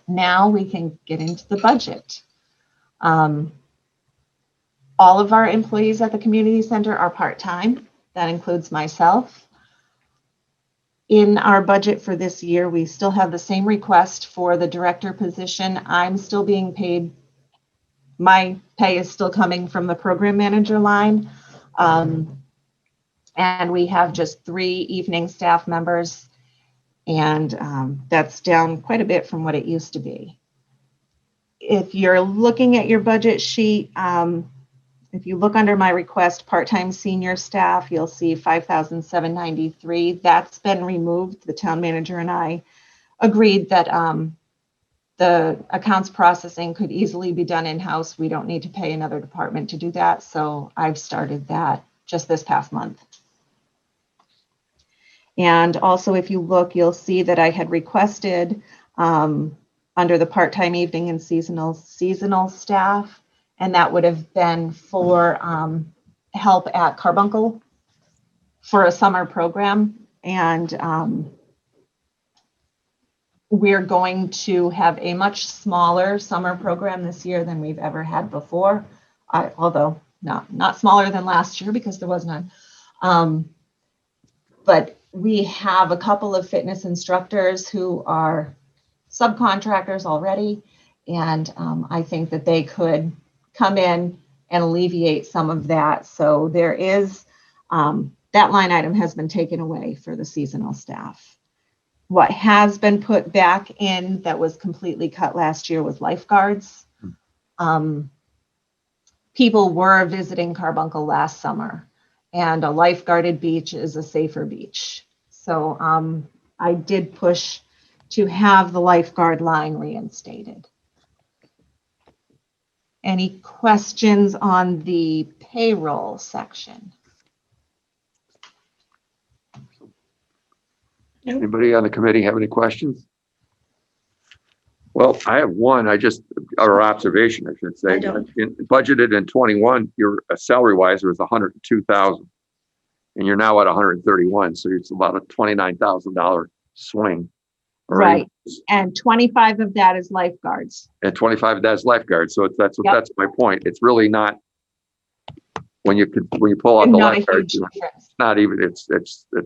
Now we can get into the budget. All of our employees at the community center are part-time. That includes myself. In our budget for this year, we still have the same request for the director position. I'm still being paid. My pay is still coming from the program manager line. And we have just 3 evening staff members. And that's down quite a bit from what it used to be. If you're looking at your budget sheet, if you look under my request, part-time senior staff, you'll see $5,793. That's been removed. The town manager and I agreed that the accounts processing could easily be done in-house. We don't need to pay another department to do that. So I've started that just this past month. And also, if you look, you'll see that I had requested under the part-time evening and seasonal staff, and that would have been for help at Carbuncle for a summer program. And we're going to have a much smaller summer program this year than we've ever had before, although not smaller than last year because there was none. But we have a couple of fitness instructors who are subcontractors already, and I think that they could come in and alleviate some of that. So there is, that line item has been taken away for the seasonal staff. What has been put back in that was completely cut last year was lifeguards. People were visiting Carbuncle last summer, and a lifeguarded beach is a safer beach. So I did push to have the lifeguard line reinstated. Any questions on the payroll section? Anybody on the committee have any questions? Well, I have one, or observation, I should say. I don't. Budgeted in 21, your salary wise was 102,000. And you're now at 131, so it's about a $29,000 swing. or Right. And 25 of that is lifeguards. And 25, that's lifeguards. So that's Yep. that's my point. It's really not, when you pull out the Not a lifeguards, huge it's difference. not even, it's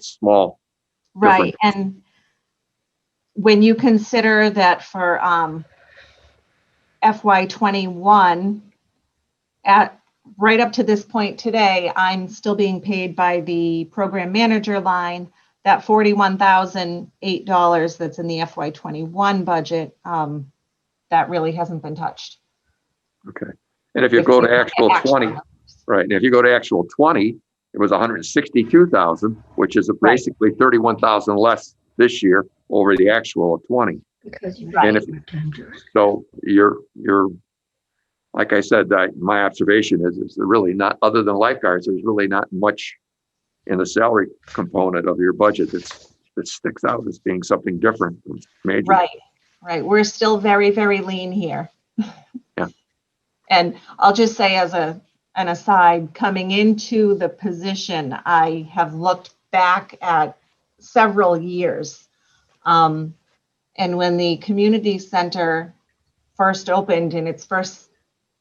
small. Right. And when you consider that for FY '21, at right up to this point today, I'm still being paid by the program manager line. That $41,008 that's in the FY '21 budget, that really hasn't been touched. Okay. And if you go to actual 20, numbers. right, and if you go to actual 20, it was 162,000, which is basically 31,000 less this year over the actual of 20. Because you And so you're, like I said, my observation is there really not, other than lifeguards, there's really not much in the salary component of your budget that sticks out as being something different. Major. Right. We're still very, very lean here. Yeah. And I'll just say as an aside, coming into the position, I have looked back at several years. And when the community center first opened in its first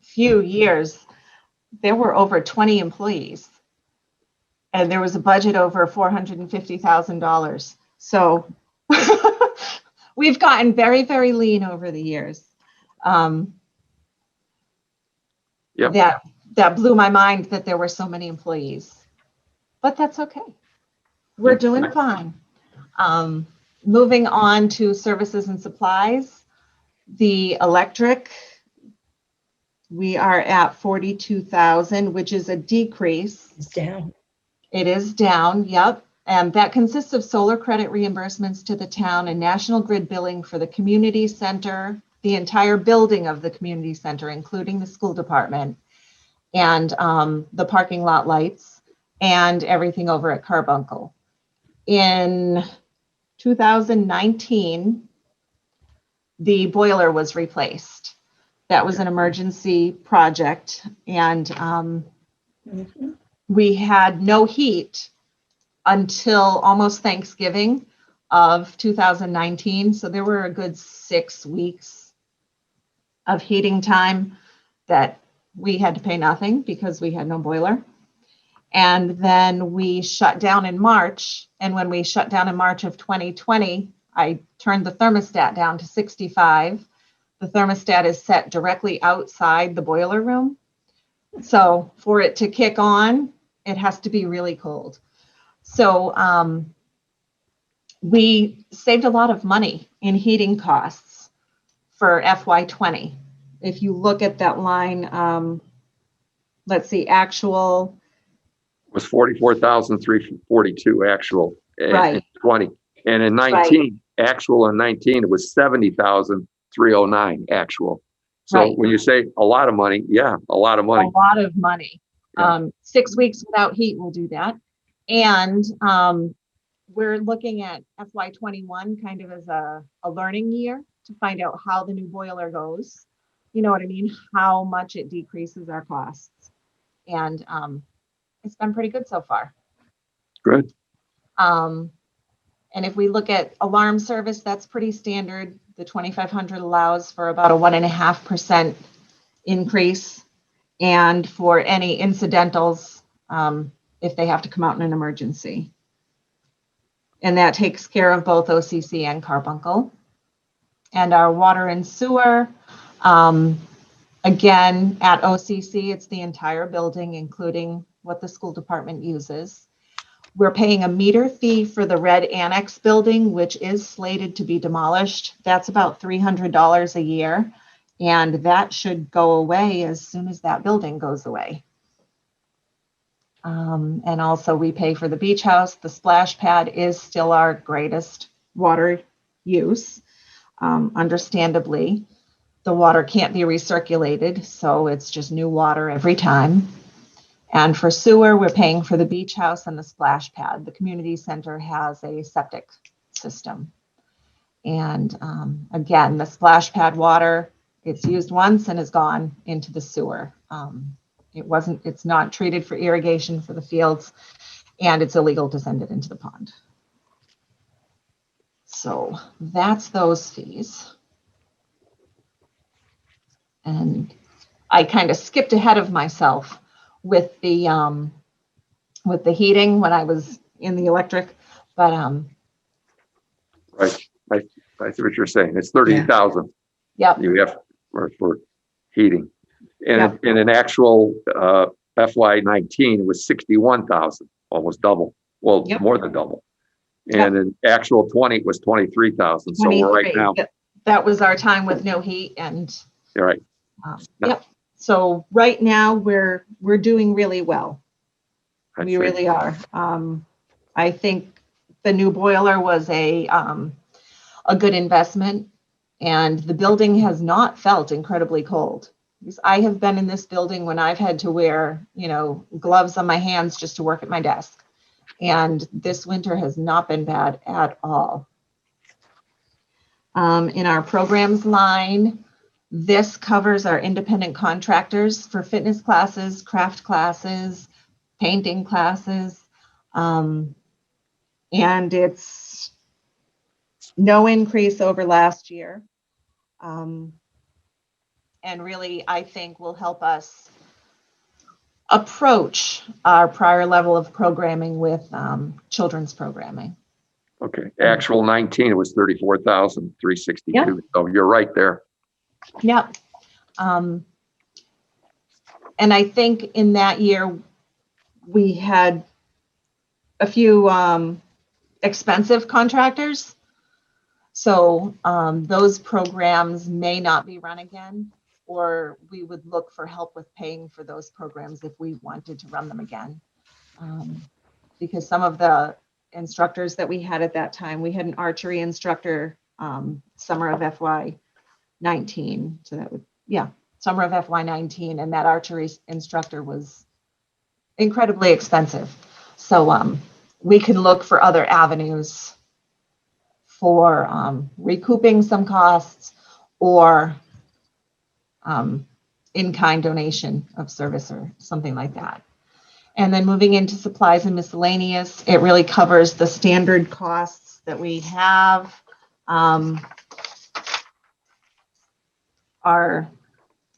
few years, there were over 20 employees. And there was a budget over $450,000. So we've gotten very, very lean over the years. That blew my mind that there were so many employees, but that's okay. We're doing fine. Moving on to services and supplies, the electric, we are at 42,000, which is a decrease. It's down. It is down, yep. And that consists of solar credit reimbursements to the town and national grid billing for the community center, the entire building of the community center, including the school department, and the parking lot lights, and everything over at Carbuncle. In 2019, the boiler was replaced. That was an emergency project, and we had no heat until almost Thanksgiving of 2019. So there were a good 6 weeks of heating time that we had to pay nothing because we had no boiler. And then we shut down in March. And when we shut down in March of 2020, I turned the thermostat down to 65. The thermostat is set directly outside the boiler room. So for it to kick on, it has to be really cold. So we saved a lot of money in heating costs for FY '20. If you look at that line, let's see, actual. It was 44,342 actual Right. in 20. And in 19, actual in 19, it was 70,309 actual. So Right. when you say a lot of money, yeah, a lot of money. A lot of money. Yeah. 6 weeks without heat will do that. And we're looking at FY '21 kind of as a learning year to find out how the new boiler goes. You know what I mean? How much it decreases our costs. And it's been pretty good so far. Good. And if we look at alarm service, that's pretty standard. The 2,500 allows for about a 1.5% increase. And for any incidentals, if they have to come out in an emergency. And that takes care of both OCC and Carbuncle. And our water and sewer, again, at OCC, it's the entire building, including what the school department uses. We're paying a meter fee for the red annex building, which is slated to be demolished. That's about $300 a year. And that should go away as soon as that building goes away. And also we pay for the beach house. The splash pad is still our greatest water use. Understandably, the water can't be recirculated, so it's just new water every time. And for sewer, we're paying for the beach house and the splash pad. The community center has a septic system. And again, the splash pad water, it's used once and is gone into the sewer. It's not treated for irrigation for the fields, and it's illegal to send it into the pond. So that's those fees. And I kind of skipped ahead of myself with the heating when I was in the electric, but Right. I see what you're saying. It's 30,000 yep, you have for heating. And Yep. in an actual FY19, it was 61,000, almost double. Well, Yep. more than double. Yep. And in actual 20, it was 23,000. So we're right 23. now. That was our time with no heat, and You're right. yep. So right now we're doing really well. I'd We say. really are. I think the new boiler was a good investment, and the building has not felt incredibly cold. Because I have been in this building when I've had to wear, gloves on my hands just to work at my desk. And this winter has not been bad at all. In our programs line, this covers our independent contractors for fitness classes, craft classes, painting classes. And it's no increase over last year. And really, I think will help us approach our prior level of programming with children's programming. Okay. Actual 19, it was 34,362. Yep. So you're right there. Yep. And I think in that year, we had a few expensive contractors. So those programs may not be run again, or we would look for help with paying for those programs if we wanted to run them again. Because some of the instructors that we had at that time, we had an archery instructor, summer of FY19. So that would, summer of FY19. And that archery instructor was incredibly expensive. So we can look for other avenues for recouping some costs or in-kind donation of service or something like that. And then moving into supplies and miscellaneous, it really covers the standard costs that we have. Our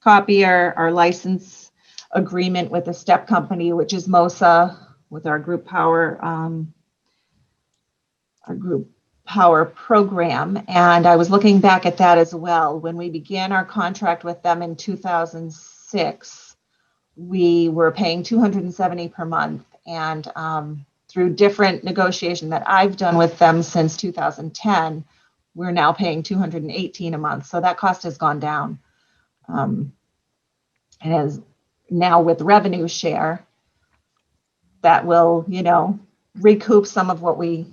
copier, our license agreement with the STEP company, which is MOSA, with our group power, program. And I was looking back at that as well. When we began our contract with them in 2006, we were paying $270 per month. And through different negotiation that I've done with them since 2010, we're now paying $218 a month. So that cost has gone down. And as now with revenue share, that will, recoup some of what we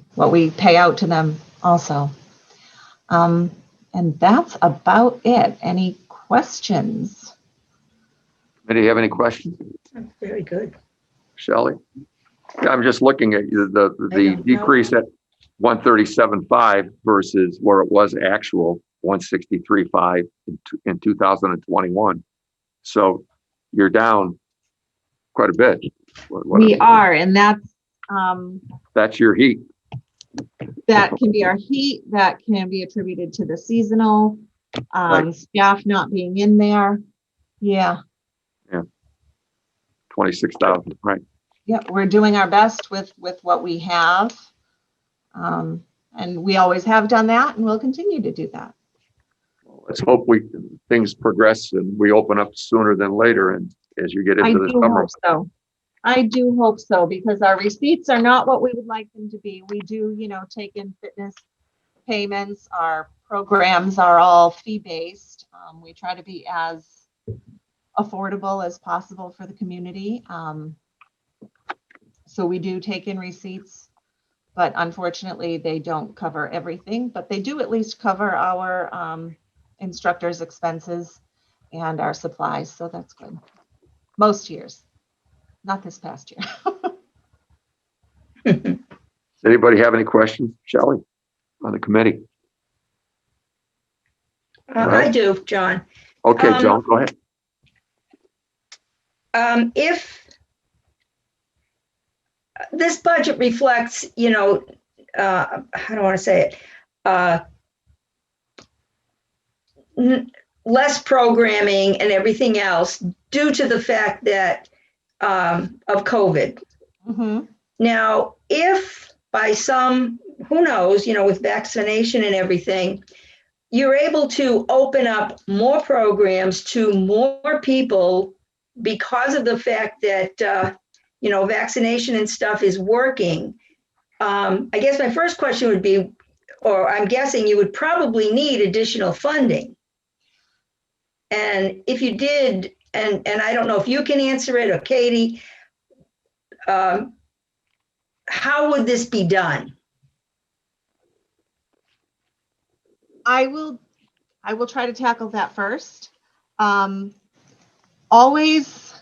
pay out to them also. And that's about it. Any questions? Do you have any questions? Very good. Shelley? Yeah, I'm just looking at the decrease at 137.5 versus where it was actual 163.5 in 2021. So you're down quite a bit. We are, and that's your heat. that can be our heat. That can be attributed to the seasonal, Right. staff not being in there. Yeah. 26,000, right? Yep, we're doing our best with what we have. And we always have done that, and we'll continue to do that. Let's hope things progress and we open up sooner than later. And as you get into the summer. Hope so. I do hope so, because our receipts are not what we would like them to be. We do, take in fitness payments. Our programs are all fee-based. We try to be as affordable as possible for the community. So we do take in receipts, but unfortunately they don't cover everything, but they do at least cover our instructors' expenses and our supplies. So that's good. Most years, not this past year. Does anybody have any questions? Shelley? on the committee? I do, John. Okay, Joan, go ahead. If this budget reflects, how do I want to say it? Less programming and everything else due to the fact that of COVID. Mm-hmm. Now, if by some, who knows, with vaccination and everything, you're able to open up more programs to more people because of the fact that, vaccination and stuff is working. I guess my first question would be, or I'm guessing you would probably need additional funding. And if you did, and I don't know if you can answer it or Katie, how would this be done? I will try to tackle that first. Always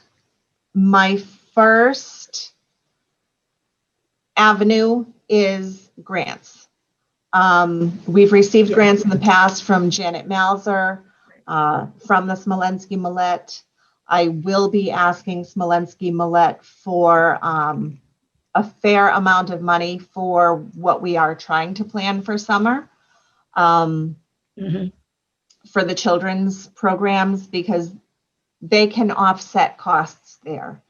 my first avenue is grants. We've received grants in the past from Janet Malzer, from the Smolensky Millette. I will be asking Smolensky Millette for a fair amount of money for what we are trying to plan for summer. For the children's programs, because they can offset costs there.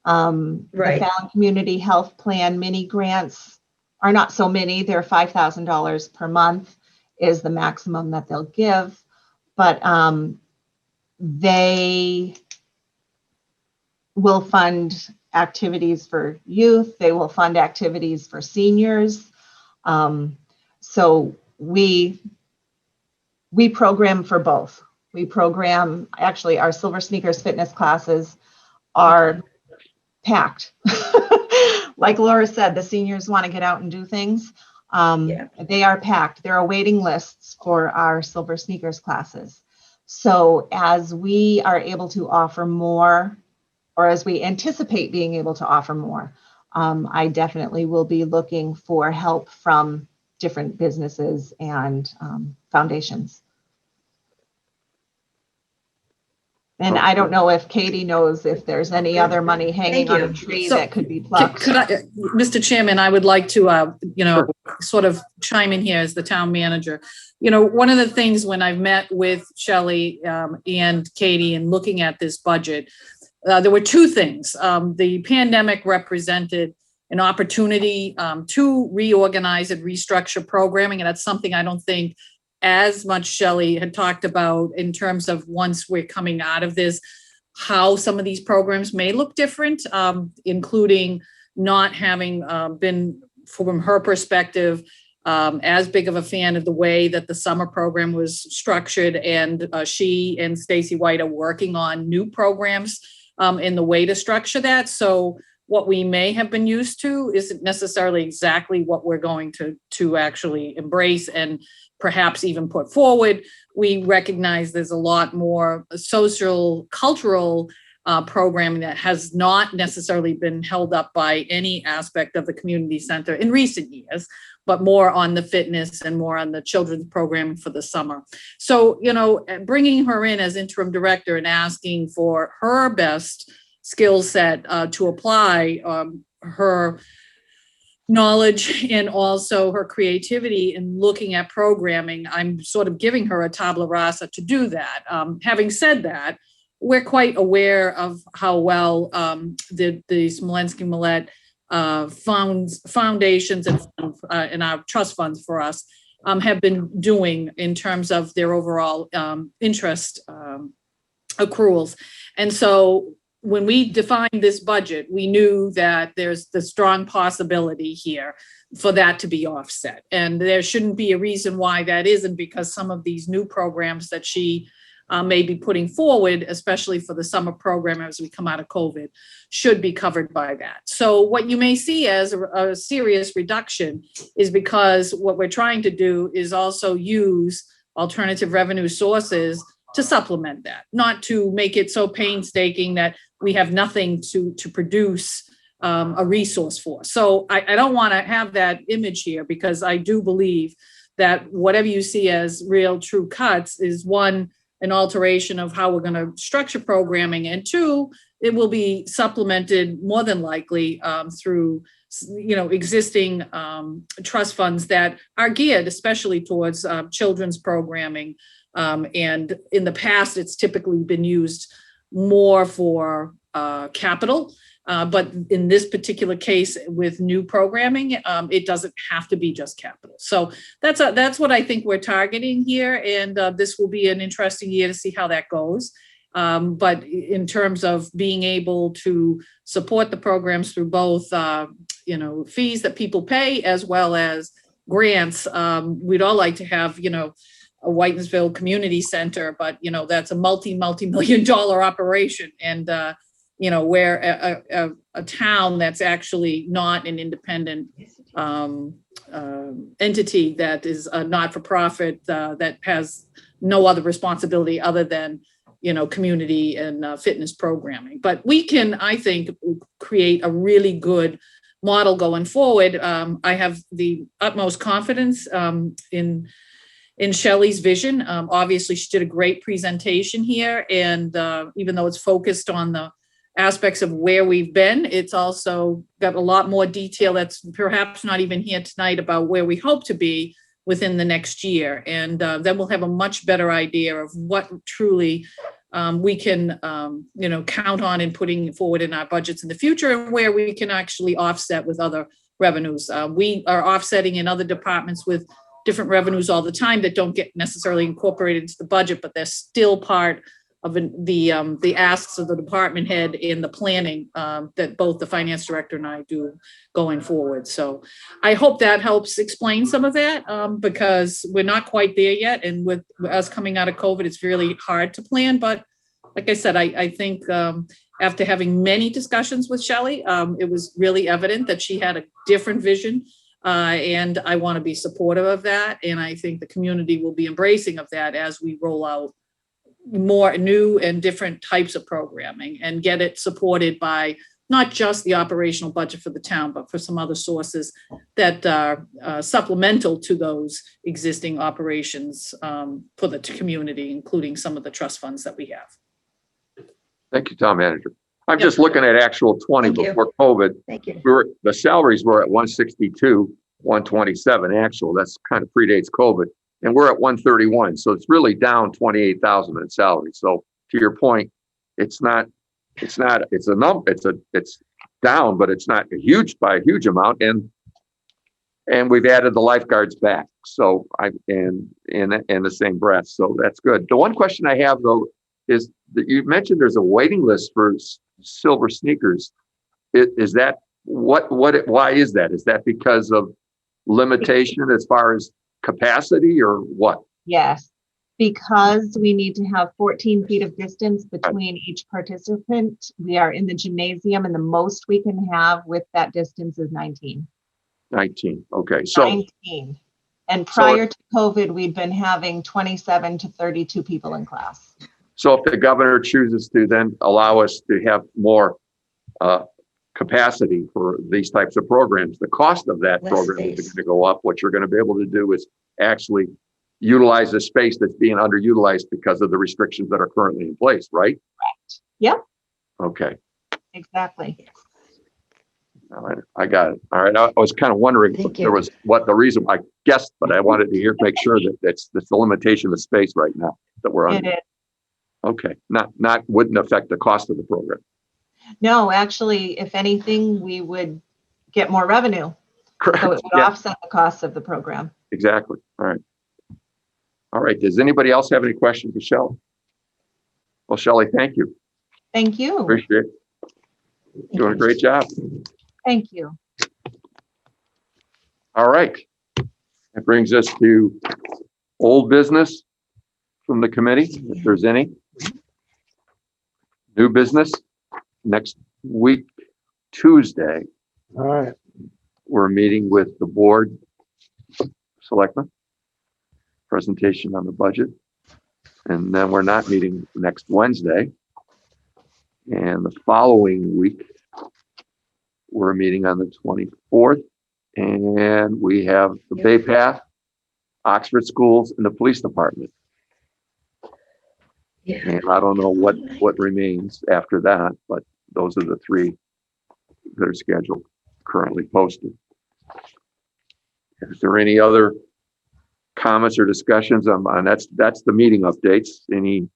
Right. The Fallon Community Health Plan mini grants are not so many. They're $5,000 per month is the maximum that they'll give. But they will fund activities for youth. They will fund activities for seniors. So we program for both. We program, actually, our Silver Sneakers fitness classes are packed. Like Laura said, the seniors want to get out and do things. They are packed. There are waiting lists for our Silver Sneakers classes. So as we are able to offer more, or as we anticipate being able to offer more, I definitely will be looking for help from different businesses and foundations. And I don't know if Katie knows if there's any other money hanging on a tree that could be plucked. Could I, Mr. Chairman, I would like to, sort of chime in here as the town manager. One of the things when I've met with Shelley and Katie and looking at this budget, there were two things. The pandemic represented an opportunity to reorganize and restructure programming. And that's something I don't think as much Shelley had talked about in terms of once we're coming out of this, how some of these programs may look different, including not having been, from her perspective, as big of a fan of the way that the summer program was structured. And she and Stacy White are working on new programs in the way to structure that. So what we may have been used to isn't necessarily exactly what we're going to actually embrace and perhaps even put forward. We recognize there's a lot more social, cultural programming that has not necessarily been held up by any aspect of the community center in recent years, but more on the fitness and more on the children's programming for the summer. So, bringing her in as interim director and asking for her best skill set to apply her knowledge and also her creativity in looking at programming, I'm sort of giving her a tabula rasa to do that. Having said that, we're quite aware of how well the Smolensky Millette foundations and our trust funds for us have been doing in terms of their overall interest accruals. And so when we defined this budget, we knew that there's the strong possibility here for that to be offset. And there shouldn't be a reason why that isn't, because some of these new programs that she may be putting forward, especially for the summer program as we come out of COVID, should be covered by that. So what you may see as a serious reduction is because what we're trying to do is also use alternative revenue sources to supplement that, not to make it so painstaking that we have nothing to produce a resource for. So I don't want to have that image here, because I do believe that whatever you see as real true cuts is one, an alteration of how we're going to structure programming, and two, it will be supplemented more than likely through existing trust funds that are geared especially towards children's programming. And in the past, it's typically been used more for capital. But in this particular case with new programming, it doesn't have to be just capital. So that's what I think we're targeting here. And this will be an interesting year to see how that goes. But in terms of being able to support the programs through both, fees that people pay as well as grants, we'd all like to have, a Whitensville Community Center, but, that's a multi-million dollar operation. And, where a town that's actually not an independent entity that is a not-for-profit that has no other responsibility other than, community and fitness programming. But we can, I think, create a really good model going forward. I have the utmost confidence in Shelley's vision. Obviously, she did a great presentation here, and even though it's focused on the aspects of where we've been, it's also got a lot more detail that's perhaps not even here tonight about where we hope to be within the next year. And then we'll have a much better idea of what truly we can, count on in putting forward in our budgets in the future, and where we can actually offset with other revenues. We are offsetting in other departments with different revenues all the time that don't get necessarily incorporated into the budget, but they're still part of the asks of the department head in the planning that both the finance director and I do going forward. So I hope that helps explain some of that, because we're not quite there yet. And with us coming out of COVID, it's really hard to plan. But like I said, I think after having many discussions with Shelley, it was really evident that she had a different vision. And I want to be supportive of that. And I think the community will be embracing of that as we roll out more new and different types of programming and get it supported by not just the operational budget for the town, but for some other sources that are supplemental to those existing operations for the community, including some of the trust funds that we have. Thank you, Town Manager. I'm just looking at actual 20 Thank you. before COVID. Thank you. The salaries were at 162, 127 actual. That's kind of predates COVID. And we're at 131. So it's really down 28,000 in salary. So to your point, it's down, but it's not by a huge amount. And we've added the lifeguards back. So in the same breath. So that's good. The one question I have though is that you mentioned there's a waiting list for silver sneakers. Is that why is that? Is that because of limitation as far as capacity or what? Yes, because we need to have 14 feet of distance between each participant. We are in the gymnasium, and the most we can have with that distance is 19. 19. Okay. So 19. And prior to COVID, we'd been having 27 to 32 people in class. So if the governor chooses to then allow us to have more capacity for these types of programs, the cost of that Less program is space. going to go up. What you're going to be able to do is actually utilize the space that's being underutilized because of the restrictions that are currently in place, right? Correct. Yep, Okay. exactly. All right. I got it. All right. I was kind of wondering if Thank there you. was what the reason I guessed, but I wanted to make sure that that's the limitation of space right now that we're It under. is. Okay. Wouldn't affect the cost of the program. No, actually, if anything, we would get more revenue. Correct. So it would Yeah, offset the cost of the program. exactly. All right. All right. Does anybody else have any questions for Shelley? Well, Shelley, thank you. Thank you. Appreciate it. Doing a great job. Thank you. All right. That brings us to old business from the committee, if there's any. New business, next week, Tuesday, All right. we're meeting with the board selectmen, presentation on the budget. And then we're not meeting next Wednesday. And the following week, we're meeting on the 24th. And we have the Bay Path Oxford Schools, and the Police Department. Yeah. And I don't know what remains after that, but those are the three that are scheduled, currently posted. Is there any other comments or discussions on that's the meeting updates? Any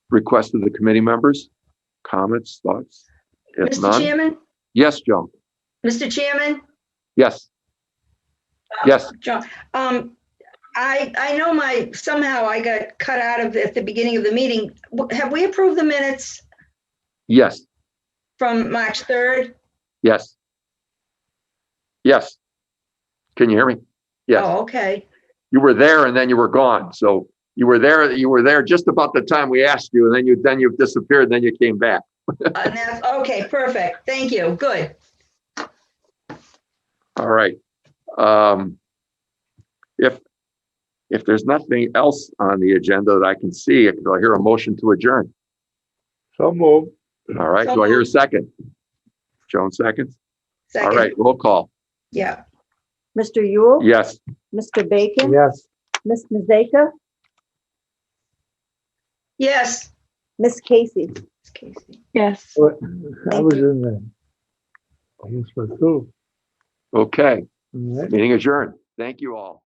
requests of the committee members? Comments, thoughts? If Mr. none, Chairman, yes, Joan. Mr. Chairman? Yes. Yes. John, I know somehow I got cut out of at the beginning of the meeting. Have we approved the minutes Yes. from March 3rd? Yes. Yes. Can you hear me? Yes. Oh, okay. You were there and then you were gone. So you were there just about the time we asked you, and then you disappeared, and then you came back. And that's, okay, perfect. Thank you. Good. All right. If there's nothing else on the agenda that I can see, do I hear a motion to adjourn? So move. All right. So Do I hear a moved. second? Joan seconds. All Second. right. Roll call. Yeah. Mr. Yule? Yes. Mr. Bacon? Yes. Ms. Mazeka? Yes. Ms. Casey? Casey. Yes. I was in there. I guess we're through. Okay. All right. Meeting adjourned. Thank you all.